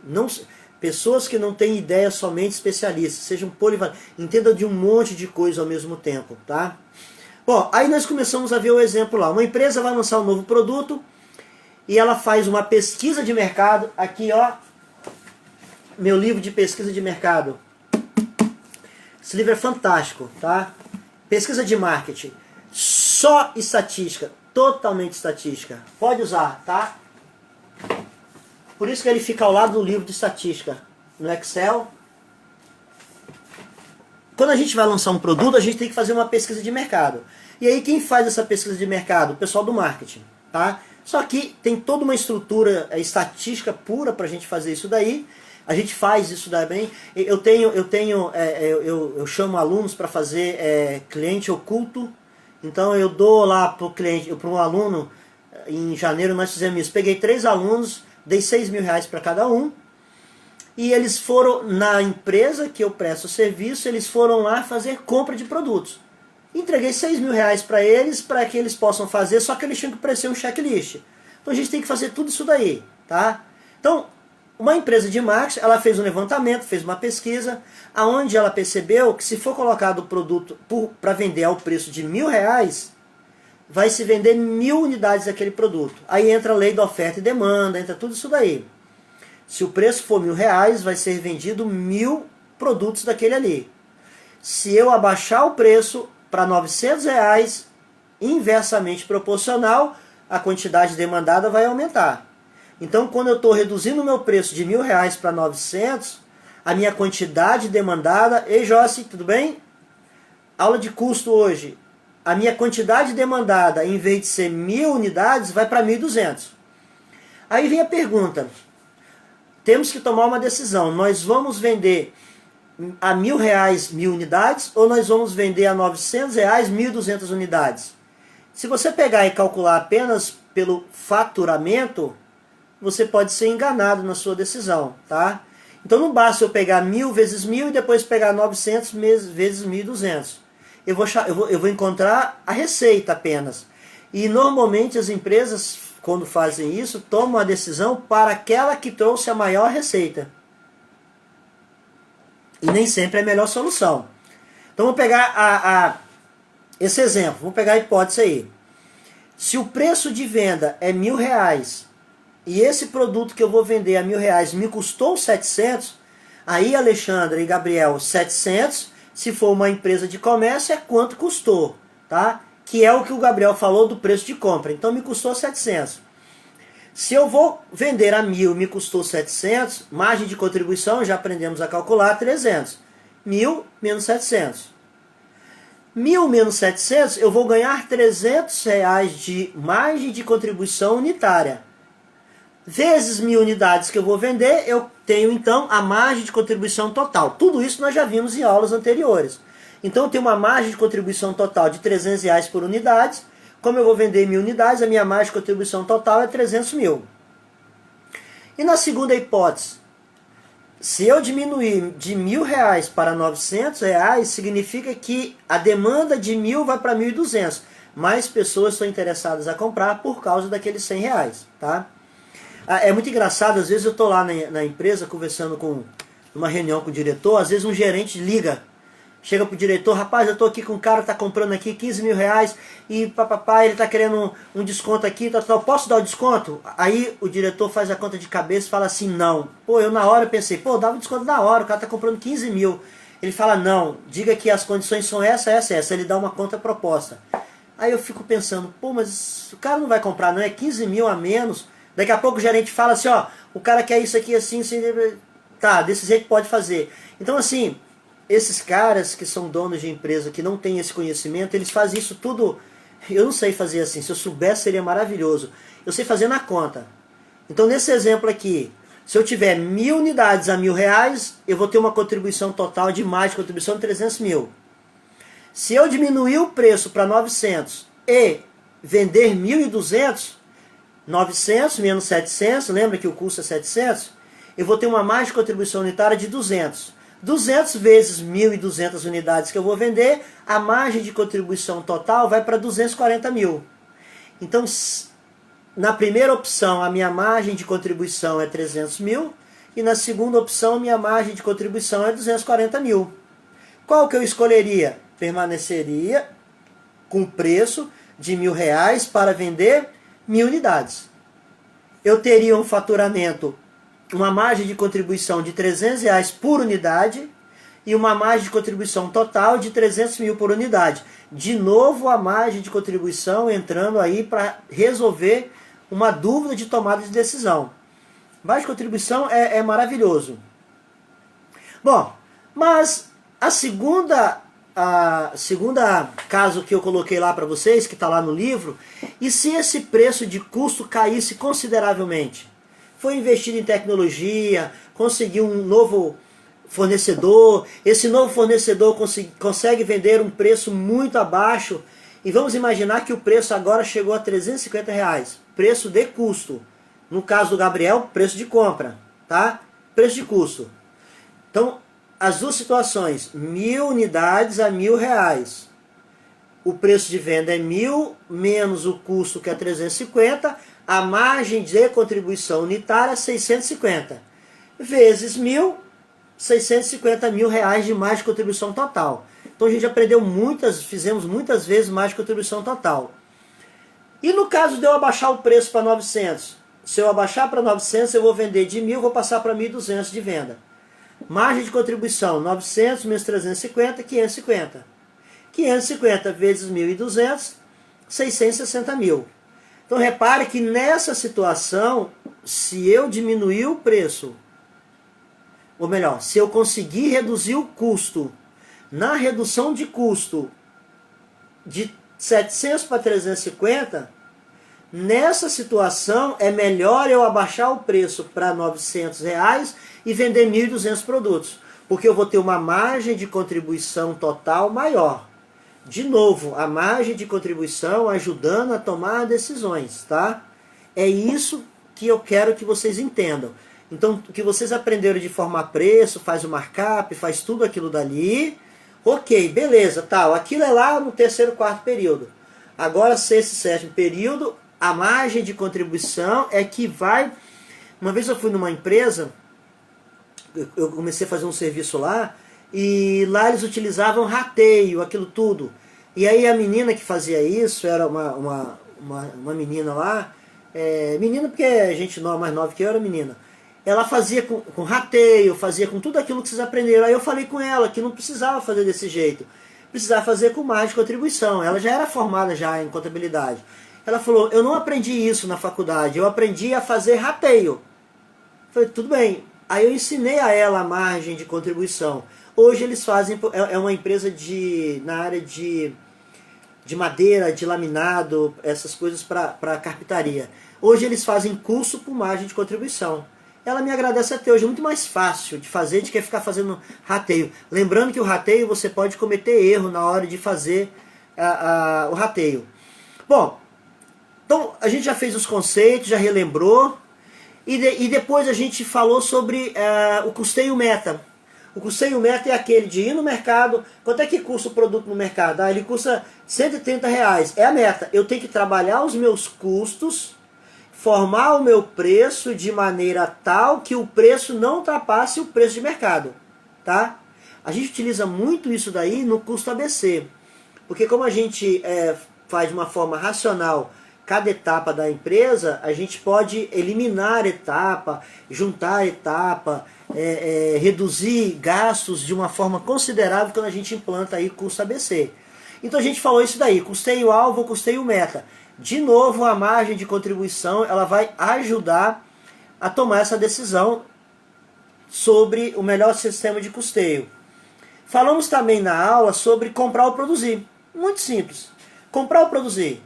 Pessoas que não têm ideia somente especialistas, sejam polivalentes, entendam de um monte de coisa ao mesmo tempo, tá? Bom, aí nós começamos a ver o exemplo lá. Uma empresa vai lançar um novo produto e ela faz uma pesquisa de mercado. Aqui, ó, meu livro de pesquisa de mercado. Esse livro é fantástico, tá? Pesquisa de marketing. Só estatística, totalmente estatística. Pode usar, tá? Por isso que ele fica ao lado do livro de estatística. No Excel. Quando a gente vai lançar um produto, a gente tem que fazer uma pesquisa de mercado. E aí quem faz essa pesquisa de mercado? O pessoal do marketing. Tá? Só que tem toda uma estrutura estatística pura para a gente fazer isso daí. A gente faz isso daí bem. Eu chamo alunos para fazer cliente oculto. Então eu dou lá para o cliente, para um aluno, em janeiro nós fizemos isso. Peguei 3 alunos, dei 6 mil reais para cada um. E eles foram na empresa que eu presto serviço, eles foram lá fazer compra de produtos. Entreguei 6 mil reais para que eles possam fazer, só que eles tinham que preencher um checklist. Então a gente tem que fazer tudo isso daí, tá? Então, uma empresa de marketing, ela fez um levantamento, fez uma pesquisa, aonde ela percebeu que se for colocado o produto para vender ao preço de R$1.000, vai se vender 1.000 unidades daquele produto. Aí entra a lei da oferta e demanda, entra tudo isso daí. Se o preço for R$1.000, vai ser vendido 1.000 produtos daquele ali. Se eu abaixar o preço para R$900, inversamente proporcional, a quantidade demandada vai aumentar. Então, quando eu estou reduzindo o meu preço de R$1.000 para 900, a minha quantidade demandada... Ei, Jossi, tudo bem? Aula de custo hoje. A minha quantidade demandada, em vez de ser 1.000 unidades, vai para 1.200. Aí vem a pergunta, temos que tomar uma decisão, nós vamos vender a R$1.000 1.000 unidades ou nós vamos vender a R$900 1.200 unidades? Se você pegar e calcular apenas pelo faturamento, você pode ser enganado na sua decisão, tá? Então não basta eu pegar 1.000 vezes 1.000 e depois pegar 900 vezes 1.200. Eu vou encontrar a receita apenas. E normalmente as empresas, quando fazem isso, tomam a decisão para aquela que trouxe a maior receita. E nem sempre é a melhor solução. Então vamos pegar esse exemplo, vamos pegar a hipótese aí. Se o preço de venda é R$1.000 e esse produto que eu vou vender a R$1.000 me custou 700, aí Alexandre e Gabriel, 700, se for uma empresa de comércio, é quanto custou, tá? Que é o que o Gabriel falou do preço de compra. Então me custou 700. Se eu vou vender a 1.000 me custou 700, margem de contribuição, já aprendemos a calcular, 300. 1.000 menos 700. 1.000 menos 700, eu vou ganhar R$300 de margem de contribuição unitária. Vezes 1.000 unidades que eu vou vender, eu tenho então a margem de contribuição total. Tudo isso nós já vimos em aulas anteriores. Então eu tenho uma margem de contribuição total de R$300 por unidade. Como eu vou vender 1.000 unidades, a minha margem de contribuição total é 300 mil. E na segunda hipótese, se eu diminuir de R$1.000 para R$900, significa que a demanda de 1.000 vai para 1.200. Mais pessoas estão interessadas a comprar por causa daqueles R$100, tá? É muito engraçado, às vezes eu estou lá na empresa conversando com uma reunião com o diretor, às vezes um gerente liga, chega para o diretor, rapaz, eu estou aqui com um cara que está comprando aqui R$15.000 e papapá, ele está querendo um desconto aqui, tal, posso dar o desconto? Aí o diretor faz a conta de cabeça e fala assim, não. Pô, eu na hora pensei, pô, dava um desconto na hora, o cara está comprando 15 mil. Ele fala, não, diga que as condições são essa. Ele dá uma conta proposta. Aí eu fico pensando, pô, mas o cara não vai comprar, não é 15 mil a menos. Daqui a pouco o gerente fala assim, ó, o cara quer isso aqui assim, tá, desse jeito pode fazer. Então assim, esses caras que são donos de empresa, que não têm esse conhecimento, eles fazem isso tudo, eu não sei fazer assim, se eu soubesse seria maravilhoso. Eu sei fazer na conta. Então nesse exemplo aqui, se eu tiver 1.000 unidades a R$1.000, eu vou ter uma contribuição total de mais de contribuição de 300 mil. Se eu diminuir o preço para 900 e vender 1.200, 900 menos 700, lembra que o custo é 700? Eu vou ter uma margem de contribuição unitária de 200. 200 vezes 1.200 unidades que eu vou vender, a margem de contribuição total vai para 240 mil. Então, na primeira opção, a minha margem de contribuição é 300 mil, e na segunda opção, a minha margem de contribuição é 240 mil. Qual que eu escolheria? Permaneceria com preço de R$1.000 para vender 1.000 unidades. Eu teria um faturamento, uma margem de contribuição de R$300 por unidade e uma margem de contribuição total de 300 mil por unidade. De novo a margem de contribuição entrando aí para resolver uma dúvida de tomada de decisão. Margem de contribuição é maravilhoso. Bom, mas a segunda caso que eu coloquei lá para vocês, que está lá no livro, e se esse preço de custo caísse consideravelmente? Foi investido em tecnologia, conseguiu um novo fornecedor, esse novo fornecedor consegue vender um preço muito abaixo, e vamos imaginar que o preço agora chegou a R$350, preço de custo. No caso do Gabriel, preço de compra, tá? Preço de custo. Então, as duas situações, 1.000 unidades a R$1.000. O preço de venda é 1.000 menos o custo, que é 350, a margem de contribuição unitária é 650. Vezes 1.000, 650 mil reais de margem de contribuição total. Então a gente aprendeu fizemos muitas vezes margem de contribuição total. E no caso de eu abaixar o preço para 900? Se eu abaixar para 900, eu vou vender de 1.000, vou passar para 1.200 de venda. Margem de contribuição, 900 menos 350, 550. 550 vezes 1.200, 660 mil. Então repare que nessa situação, se eu diminuir o preço, ou melhor, se eu conseguir reduzir o custo, na redução de custo de 700 para 350, Nessa situação, é melhor eu abaixar o preço para R$ 900 e vender 1.200 produtos, porque eu vou ter uma margem de contribuição total maior. De novo, a margem de contribuição ajudando a tomar decisões, tá? É isso que eu quero que vocês entendam. Então, o que vocês aprenderam de formar preço, faz o markup, faz tudo aquilo dali, ok, beleza, tal. Aquilo é lá no terceiro, quarto período. Agora, sexto e sétimo período, a margem de contribuição é que vai... Uma vez eu fui numa empresa, eu comecei a fazer um serviço lá, e lá eles utilizavam rateio, aquilo tudo. E aí a menina que fazia isso, era uma menina lá, menina porque a gente mais nova que eu era menina. Ela fazia com rateio, fazia com tudo aquilo que vocês aprenderam. Aí eu falei com ela que não precisava fazer desse jeito. Precisava fazer com margem de contribuição. Ela já era formada já em contabilidade. Ela falou, eu não aprendi isso na faculdade, eu aprendi a fazer rateio. Eu falei, tudo bem. Aí eu ensinei a ela a margem de contribuição. Hoje eles fazem, é uma empresa na área de madeira, de laminado, essas coisas para carpintaria. Hoje eles fazem curso por margem de contribuição. Ela me agradece até hoje, é muito mais fácil de fazer do que ficar fazendo rateio. Lembrando que o rateio você pode cometer erro na hora de fazer o rateio. Bom, então a gente já fez os conceitos, já relembrou, e depois a gente falou sobre o custeio meta. O custeio meta é aquele de ir no mercado. Quanto é que custa o produto no mercado? Ele custa R$ 130. É a meta. Eu tenho que trabalhar os meus custos, formar o meu preço de maneira tal que o preço não ultrapasse o preço de mercado. Tá? A gente utiliza muito isso daí no custo ABC. Porque como a gente faz de uma forma racional cada etapa da empresa, a gente pode eliminar etapa, juntar etapa, reduzir gastos de uma forma considerável quando a gente implanta aí custo ABC. Então a gente falou isso daí, custeio alvo, custeio meta. De novo, a margem de contribuição ela vai ajudar a tomar essa decisão sobre o melhor sistema de custeio. Falamos também na aula sobre comprar ou produzir. Muito simples. Comprar ou produzir.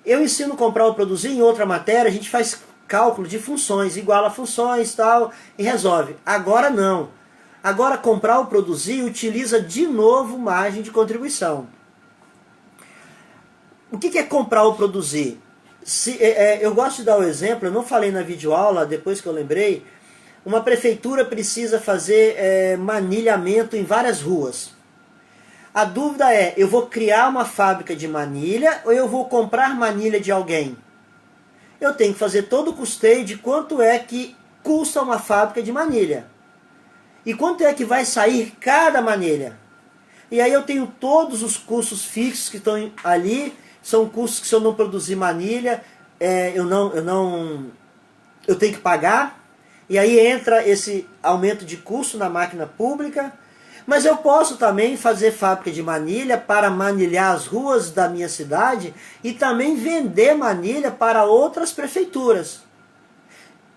Eu ensino comprar ou produzir, em outra matéria a gente faz cálculo de funções, iguala funções tal, e resolve. Agora não. Agora comprar ou produzir utiliza de novo margem de contribuição. O que é comprar ou produzir? Eu gosto de dar o exemplo, eu não falei na videoaula, depois que eu lembrei, uma prefeitura precisa fazer manilhamento em várias ruas. A dúvida é, eu vou criar uma fábrica de manilha ou eu vou comprar manilha de alguém? Eu tenho que fazer todo o custeio de quanto é que custa uma fábrica de manilha. E quanto é que vai sair cada manilha. E aí eu tenho todos os custos fixos que estão ali, são custos que se eu não produzir manilha, eu tenho que pagar. E aí entra esse aumento de custo na máquina pública. Mas eu posso também fazer fábrica de manilha para manilhar as ruas da minha cidade e também vender manilha para outras prefeituras.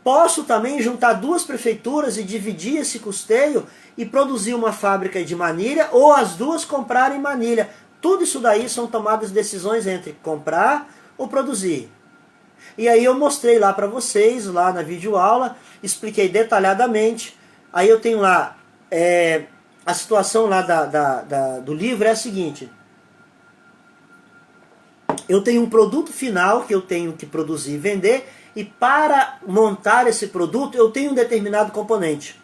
Posso também juntar duas prefeituras e dividir esse custeio e produzir uma fábrica de manilha ou as duas comprarem manilha. Tudo isso daí são tomadas decisões entre comprar ou produzir. E aí eu mostrei lá para vocês, lá na videoaula, expliquei detalhadamente. Aí eu tenho lá... A situação lá do livro é a seguinte. Eu tenho um produto final que eu tenho que produzir e vender, e para montar esse produto eu tenho um determinado componente.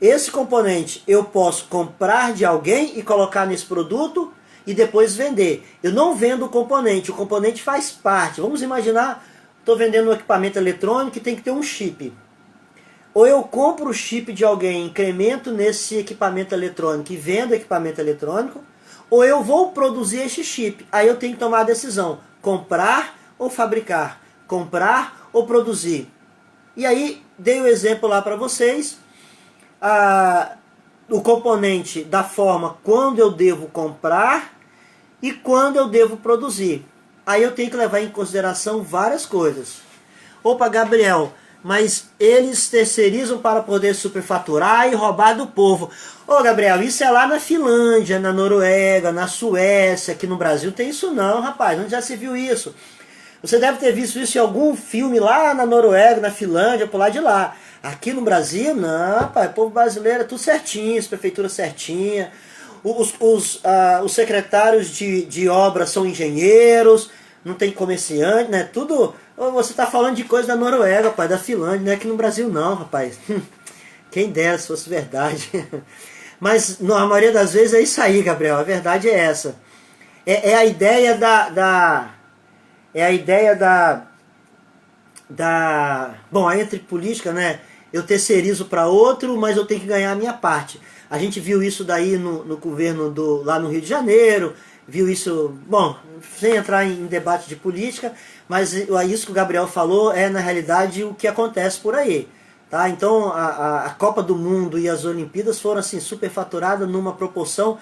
Esse componente eu posso comprar de alguém e colocar nesse produto e depois vender. Eu não vendo o componente faz parte. Vamos imaginar, estou vendendo um equipamento eletrônico que tem que ter um chip. Ou eu compro o chip de alguém, incremento nesse equipamento eletrônico e vendo o equipamento eletrônico, ou eu vou produzir esse chip. Aí eu tenho que tomar a decisão, comprar ou fabricar, comprar ou produzir. E aí, dei o exemplo lá para vocês, o componente da forma quando eu devo comprar e quando eu devo produzir. Aí eu tenho que levar em consideração várias coisas. Opa, Gabriel... mas eles terceirizam para poder superfaturar e roubar do povo. Ô Gabriel, isso é lá na Finlândia, na Noruega, na Suécia, aqui no Brasil tem isso não, rapaz, onde já se viu isso? Você deve ter visto isso em algum filme lá na Noruega, na Finlândia, por lá de lá. Aqui no Brasil, não, pai, o povo brasileiro é tudo certinho, as prefeituras certinhas. Os secretários de obra são engenheiros, não tem comerciante, né? Tudo. Você está falando de coisa da Noruega, pai, da Finlândia, não é aqui no Brasil não, rapaz. Quem dera se fosse verdade. Mas na maioria das vezes é isso aí, Gabriel, a verdade é essa. É a ideia é a ideia bom, entre política, né? Eu terceirizo para outro, mas eu tenho que ganhar a minha parte. A gente viu isso daí no governo lá no Rio de Janeiro, viu isso, bom, sem entrar em debate de política, mas isso que o Gabriel falou é na realidade o que acontece por aí. Tá? Então a Copa do Mundo e as Olimpíadas foram assim superfaturadas numa proporção.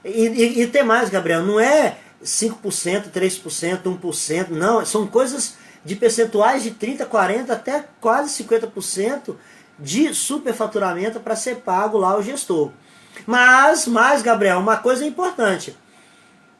E tem mais, Gabriel, não é 5%, 3%, 1%, não, são coisas de percentuais de 30%, 40% até quase 50% de superfaturamento para ser pago lá ao gestor. Mas, Gabriel, uma coisa importante,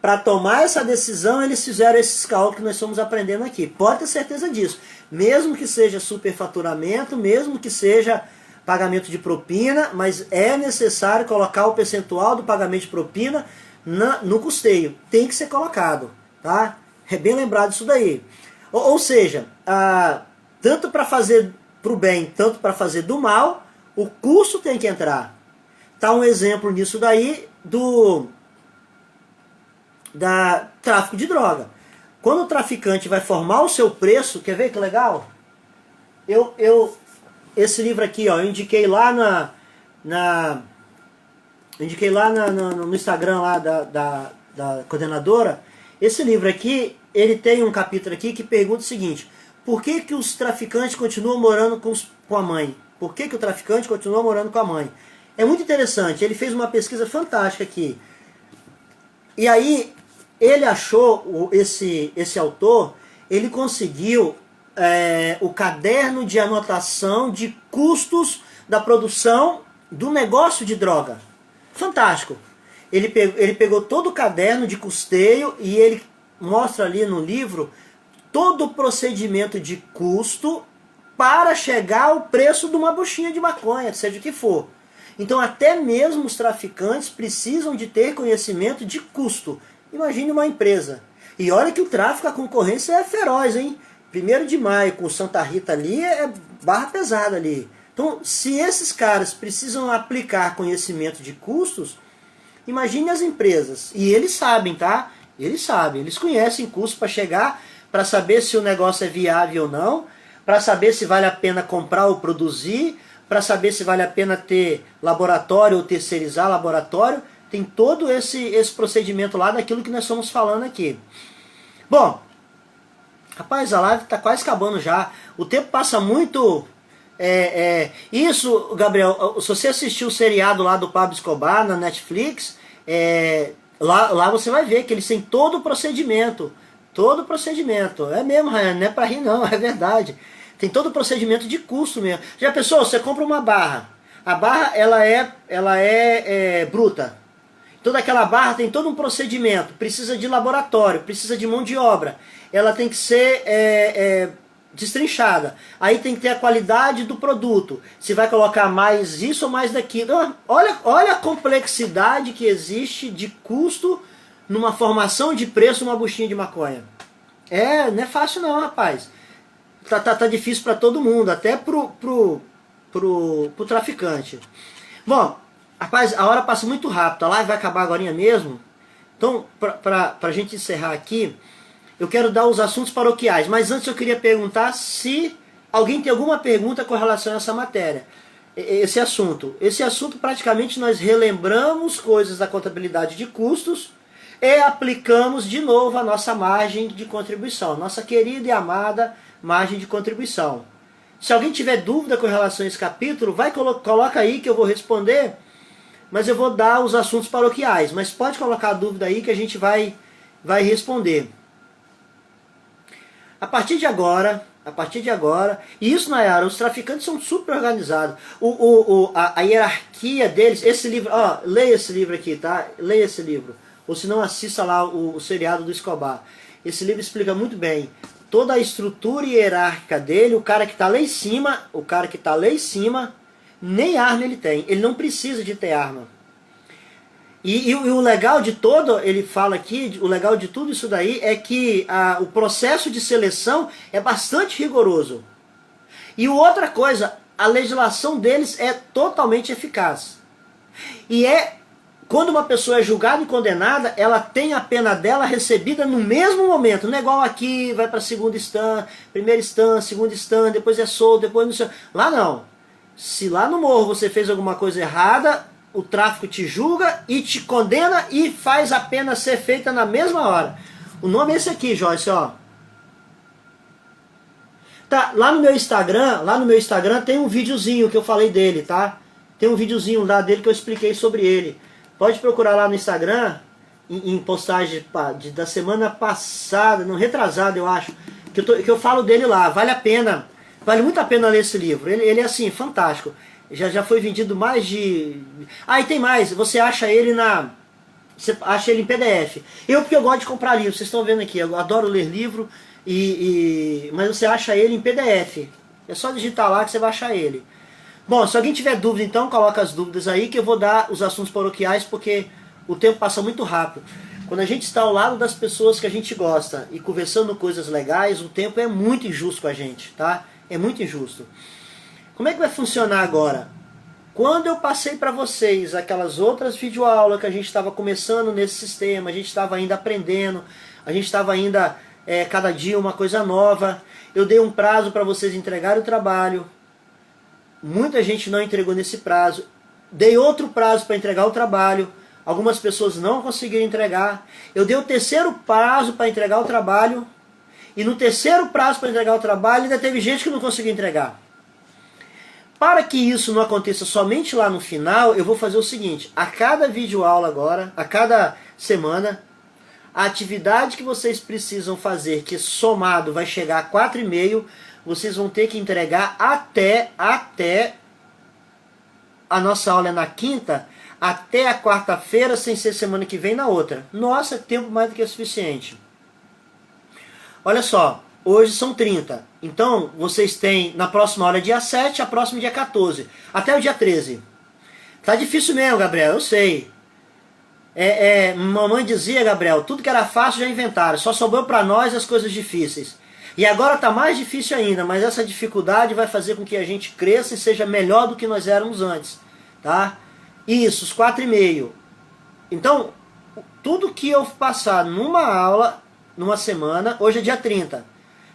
para tomar essa decisão eles fizeram esses cálculos que nós estamos aprendendo aqui, pode ter certeza disso, mesmo que seja superfaturamento, mesmo que seja pagamento de propina, mas é necessário colocar o percentual do pagamento de propina no custeio. Tem que ser colocado, tá? É bem lembrado isso daí. Ou seja, tanto para fazer para o bem, tanto para fazer do mal, o custo tem que entrar. Tá um exemplo nisso daí da tráfico de droga. Quando o traficante vai formar o seu preço, quer ver que legal? Esse livro aqui, ó, eu indiquei lá no Instagram lá da coordenadora. Esse livro aqui, ele tem um capítulo aqui que pergunta o seguinte: por que os traficantes continuam morando com a mãe? Por que o traficante continua morando com a mãe? É muito interessante, ele fez uma pesquisa fantástica aqui. E aí, ele achou, esse autor, ele conseguiu o caderno de anotação de custos da produção do negócio de droga. Fantástico. Ele pegou todo o caderno de custeio e ele mostra ali no livro todo o procedimento de custo para chegar ao preço de uma buchinha de maconha, seja o que for. Então até mesmo os traficantes precisam de ter conhecimento de custo. Imagine uma empresa. E olha que o tráfico, a concorrência é feroz, hein? 1º de maio com o Santa Rita ali é barra pesada ali. Então, se esses caras precisam aplicar conhecimento de custos, imagine as empresas. E eles sabem, tá? Eles sabem, eles conhecem custos para chegar, para saber se o negócio é viável ou não, para saber se vale a pena comprar ou produzir, para saber se vale a pena ter laboratório ou terceirizar laboratório. Tem todo esse procedimento lá daquilo que nós estamos falando aqui. Bom, rapaz, a live está quase acabando já. O tempo passa muito. Isso, Gabriel, se você assistiu o seriado lá do Pablo Escobar na Netflix, lá você vai ver que eles têm todo o procedimento. Todo o procedimento. É mesmo, Ryan, não é para rir não, é verdade. Tem todo o procedimento de custo mesmo. Já pensou, você compra uma barra. A barra ela é bruta. Toda aquela barra tem todo um procedimento. Precisa de laboratório, precisa de mão de obra. Ela tem que ser destrinchada. Aí tem que ter a qualidade do produto. Se vai colocar mais isso ou mais daquilo. Olha a complexidade que existe de custo numa formação de preço numa buchinha de maconha. Não é fácil não, rapaz. Tá difícil para todo mundo, até pro traficante. Bom, rapaz, a hora passa muito rápido. A live vai acabar agora mesmo. Então, pra gente encerrar aqui, eu quero dar os assuntos paroquiais. Mas antes eu queria perguntar se alguém tem alguma pergunta com relação a essa matéria. Esse assunto. Esse assunto praticamente nós relembramos coisas da contabilidade de custos e aplicamos de novo a nossa margem de contribuição. Nossa querida e amada margem de contribuição. Se alguém tiver dúvida com relação a esse capítulo, coloca aí que eu vou responder, mas eu vou dar os assuntos paroquiais. Mas pode colocar a dúvida aí que a gente vai responder. A partir de agora, e isso, Nayara, os traficantes são super organizados. A hierarquia deles, esse livro, leia esse livro aqui, tá? Leia esse livro. Ou se não, assista lá o seriado do Escobar. Esse livro explica muito bem toda a estrutura hierárquica dele, o cara que está lá em cima, nem arma ele tem. Ele não precisa de ter arma. E o legal de todo, ele fala aqui, o legal de tudo isso daí é que o processo de seleção é bastante rigoroso. E outra coisa, a legislação deles é totalmente eficaz. E quando uma pessoa é julgada e condenada, ela tem a pena dela recebida no mesmo momento. Não é igual aqui, vai para segunda instância, primeira instância, segunda instância, depois é solto, depois não sei. Lá não. Se lá no morro você fez alguma coisa errada, o tráfico te julga e te condena e faz a pena ser feita na mesma hora. O nome é esse aqui, Joyce, ó. Tá, lá no meu Instagram tem um videozinho que eu falei dele, tá? Tem um videozinho lá dele que eu expliquei sobre ele. Pode procurar lá no Instagram, em postagem da semana passada, não, retrasada eu acho, que eu falo dele lá. Vale a pena, vale muito a pena ler esse livro. Ele é assim, fantástico. Já foi vendido mais de... e tem mais, você acha ele em PDF. Porque eu gosto de comprar livro, vocês estão vendo aqui, eu adoro ler livro, mas você acha ele em PDF. É só digitar lá que você vai achar ele. Bom, se alguém tiver dúvida, então coloca as dúvidas aí que eu vou dar os assuntos paroquiais, porque o tempo passa muito rápido. Quando a gente está ao lado das pessoas que a gente gosta e conversando coisas legais, o tempo é muito injusto com a gente, tá? É muito injusto. Como é que vai funcionar agora? Quando eu passei para vocês aquelas outras videoaulas que a gente estava começando nesse sistema, a gente estava ainda aprendendo, a gente estava ainda cada dia uma coisa nova, eu dei um prazo para vocês entregarem o trabalho. Muita gente não entregou nesse prazo. Dei outro prazo para entregar o trabalho. Algumas pessoas não conseguiram entregar. Eu dei o terceiro prazo para entregar o trabalho. E no terceiro prazo para entregar o trabalho, ainda teve gente que não conseguiu entregar. Para que isso não aconteça somente lá no final, eu vou fazer o seguinte. A cada videoaula agora, a cada semana, a atividade que vocês precisam fazer, que somado vai chegar a 4,5, vocês vão ter que entregar até a nossa aula é na quinta, até a quarta-feira, sem ser semana que vem na outra. Nossa, tempo mais do que o suficiente. Olha só, hoje são 30. Então, vocês têm, na próxima aula é dia 7, a próxima é dia 14. Até o dia 13. Tá difícil mesmo, Gabriel, eu sei. Mamãe dizia, Gabriel, tudo que era fácil já inventaram. Só sobrou para nós as coisas difíceis. E agora está mais difícil ainda, mas essa dificuldade vai fazer com que a gente cresça e seja melhor do que nós éramos antes. Tá? Isso, os 4,5. Então, tudo que eu passar numa aula, numa semana, hoje é dia 30.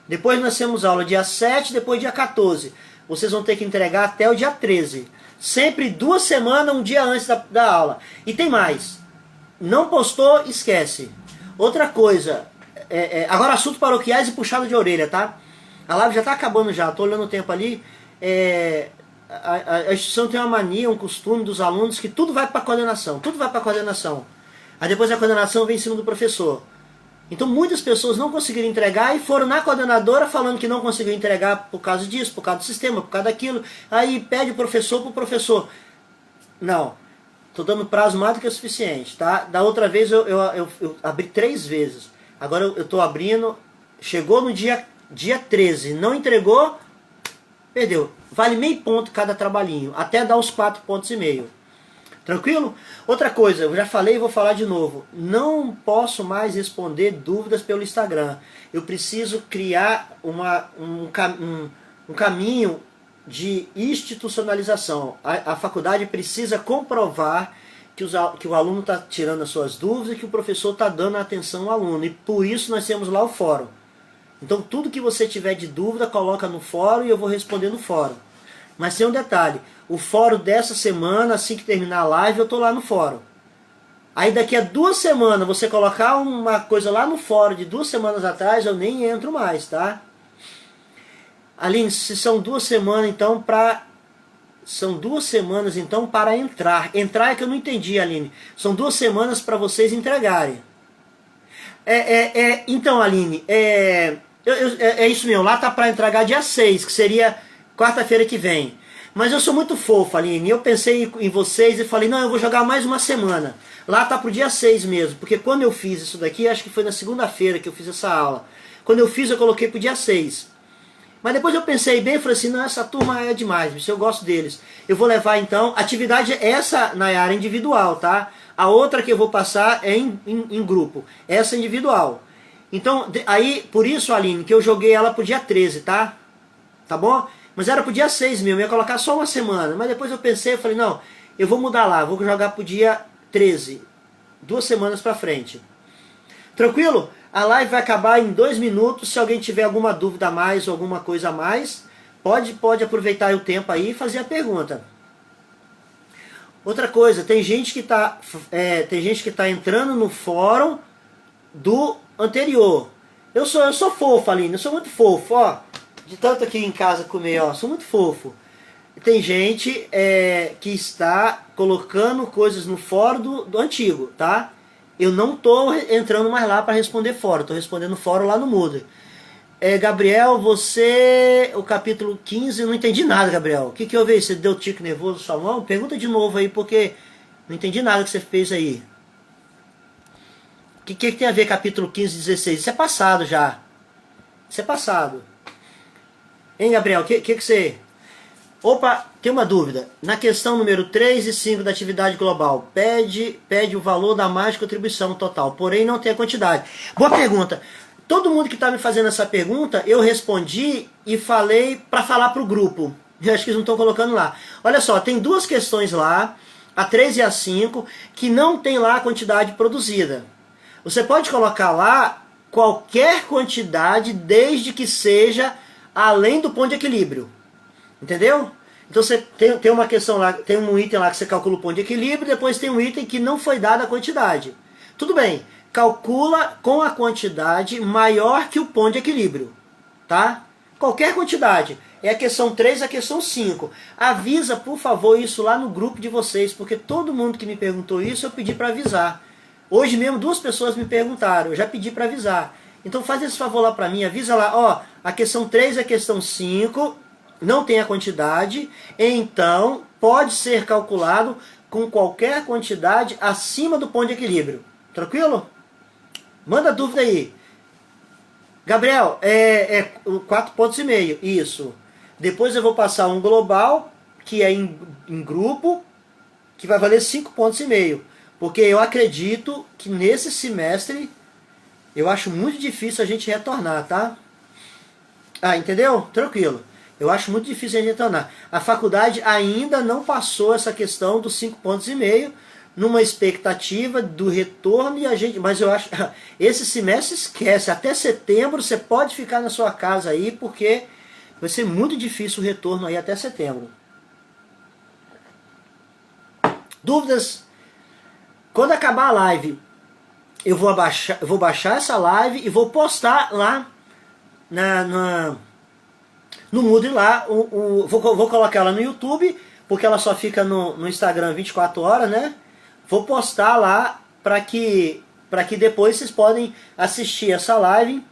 Depois nós temos aula dia 7, depois dia 14. Vocês vão ter que entregar até o dia 13. Sempre 2 semanas, um dia antes da aula. E tem mais. Não postou, esquece. Outra coisa... agora assuntos paroquiais e puxada de orelha, tá? A live já tá acabando já, tô olhando o tempo ali. A instituição tem uma mania, um costume dos alunos que tudo vai para coordenação, tudo vai para coordenação. Aí depois a coordenação vem em cima do professor. Então muitas pessoas não conseguiram entregar e foram na coordenadora falando que não conseguiram entregar por causa disso, por causa do sistema, por causa daquilo. Aí pede o professor pro professor. Não, tô dando prazo mais do que o suficiente, tá? Da outra vez eu abri 3 vezes. Agora eu estou abrindo, chegou no dia 13, não entregou, perdeu. Vale meio ponto cada trabalhinho, até dar os 4,5 pontos. Tranquilo? Outra coisa, eu já falei e vou falar de novo. Não posso mais responder dúvidas pelo Instagram. Eu preciso criar um caminho de institucionalização. A faculdade precisa comprovar que o aluno está tirando as suas dúvidas e que o professor está dando atenção ao aluno. E por isso nós temos lá o fórum. Então tudo que você tiver de dúvida, coloca no fórum e eu vou responder no fórum. Mas tem um detalhe, o fórum dessa semana, assim que terminar a live, eu estou lá no fórum. Aí daqui a 2 semanas, você colocar uma coisa lá no fórum de 2 semanas atrás, eu nem entro mais, tá? Aline, se são 2 semanas então para... São 2 semanas então para entrar. Entrar é que eu não entendi, Aline. São 2 semanas para vocês entregarem. Então, Aline, é isso mesmo. Lá tá para entregar dia 6, que seria quarta-feira que vem. Mas eu sou muito fofo, Aline. Eu pensei em vocês e falei, não, eu vou jogar mais uma semana. Lá tá pro dia 6 mesmo. Porque quando eu fiz isso daqui, acho que foi na segunda-feira que eu fiz essa aula. Quando eu fiz, eu coloquei pro dia 6. Mas depois eu pensei bem e falei assim, não, essa turma é demais, eu gosto deles. Eu vou levar então, atividade essa na área individual, tá? A outra que eu vou passar é em grupo, essa é individual. Então, aí, por isso, Aline, que eu joguei ela pro dia 13, tá? Tá bom? Mas era pro dia 6 mesmo, eu ia colocar só uma semana. Mas depois eu pensei, eu falei, não, eu vou mudar lá, vou jogar pro dia 13. 2 semanas pra frente. Tranquilo? A live vai acabar em 2 minutos. Se alguém tiver alguma dúvida a mais ou alguma coisa a mais, pode aproveitar o tempo aí e fazer a pergunta. Outra coisa, tem gente que tá entrando no fórum do anterior. Eu sou fofo, Aline, eu sou muito fofo, ó. De tanto aqui em casa comer, ó, sou muito fofo. Tem gente que está colocando coisas no fórum do antigo, tá? Eu não tô entrando mais lá para responder fórum, tô respondendo fórum lá no Moodle. Gabriel, você, o capítulo 15, eu não entendi nada, Gabriel. O que houve aí? Você deu tique nervoso na sua mão? Pergunta de novo aí, porque não entendi nada que você fez aí. O que tem a ver capítulo 15 e 16? Isso é passado já. Isso é passado. Hein, Gabriel, o que você... Opa, tem uma dúvida. Na questão número 3 e 5 da atividade global, pede o valor da margem de contribuição total, porém não tem a quantidade. Boa pergunta. Todo mundo que está me fazendo essa pergunta, eu respondi e falei para falar para o grupo. Eu acho que eles não estão colocando lá. Olha só, tem 2 questões lá, a 3 e a 5, que não tem lá a quantidade produzida. Você pode colocar lá qualquer quantidade, desde que seja além do ponto de equilíbrio. Entendeu? Então você tem uma questão lá, tem um item lá que você calcula o ponto de equilíbrio, depois tem um item que não foi dada a quantidade. Tudo bem, calcula com a quantidade maior que o ponto de equilíbrio, tá? Qualquer quantidade. É a questão 3, a questão 5. Avisa, por favor, isso lá no grupo de vocês, porque todo mundo que me perguntou isso, eu pedi para avisar. Hoje mesmo 2 pessoas me perguntaram, eu já pedi para avisar. Então faz esse favor lá para mim, avisa lá, ó, a questão 3 e a questão 5... não tem a quantidade, então pode ser calculado com qualquer quantidade acima do ponto de equilíbrio. Tranquilo? Manda dúvida aí. Gabriel, 4,5 pontos. Isso. Depois eu vou passar um global, que é em grupo, que vai valer 5,5 pontos. Porque eu acredito que nesse semestre, eu acho muito difícil a gente retornar, tá? Ah, entendeu? Tranquilo. Eu acho muito difícil a gente retornar. A faculdade ainda não passou essa questão dos 5,5 pontos, numa expectativa do retorno, mas eu acho, esse semestre esquece, até setembro você pode ficar na sua casa aí, porque vai ser muito difícil o retorno aí até setembro. Dúvidas? Quando acabar a live, eu vou baixar essa live e vou postar lá no Moodle lá, vou colocar ela no YouTube, porque ela só fica no Instagram 24 horas, né? Vou postar lá para que depois vocês podem assistir essa live.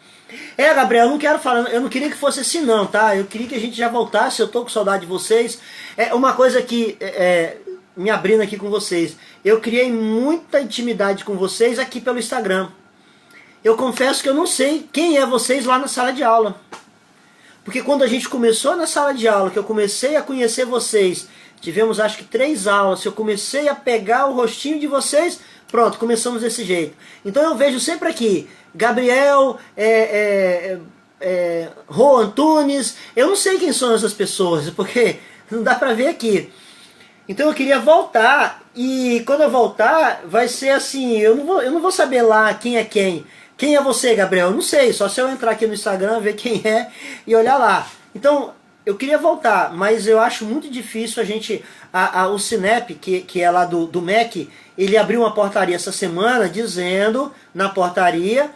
Gabriel, eu não quero falar, eu não queria que fosse assim não, tá? Eu queria que a gente já voltasse, eu tô com saudade de vocês. Uma coisa que, me abrindo aqui com vocês, eu criei muita intimidade com vocês aqui pelo Instagram. Eu confesso que eu não sei quem é vocês lá na sala de aula. Porque quando a gente começou na sala de aula, que eu comecei a conhecer vocês, tivemos acho que 3 aulas, eu comecei a pegar o rostinho de vocês, pronto, começamos desse jeito. Então eu vejo sempre aqui, Gabriel, Rô Antunes, eu não sei quem são essas pessoas, porque não dá pra ver aqui. Então eu queria voltar, e quando eu voltar, vai ser assim, eu não vou saber lá quem é quem. Quem é você, Gabriel? Eu não sei, só se eu entrar aqui no Instagram, ver quem é e olhar lá. Então, eu queria voltar, mas eu acho muito difícil a gente... o Cinep, que é lá do MEC, ele abriu uma portaria essa semana dizendo, na portaria,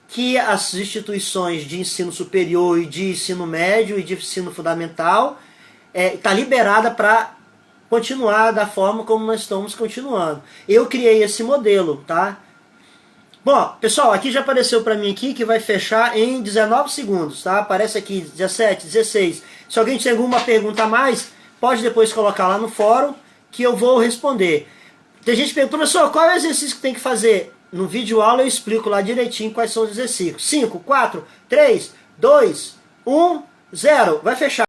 que as instituições de ensino superior e de ensino médio e de ensino fundamental está liberada para continuar da forma como nós estamos continuando. Eu criei esse modelo, tá? Bom, pessoal, aqui já apareceu para mim aqui que vai fechar em 19 segundos, tá? Aparece aqui 17, 16. Se alguém tiver alguma pergunta a mais, pode depois colocar lá no fórum que eu vou responder. Tem gente que pergunta, professor, qual é o exercício que tem que fazer? no vídeo aula eu explico lá direitinho quais são os exercícios. 5, 4, 3, 2, 1, 0. Vai fechar.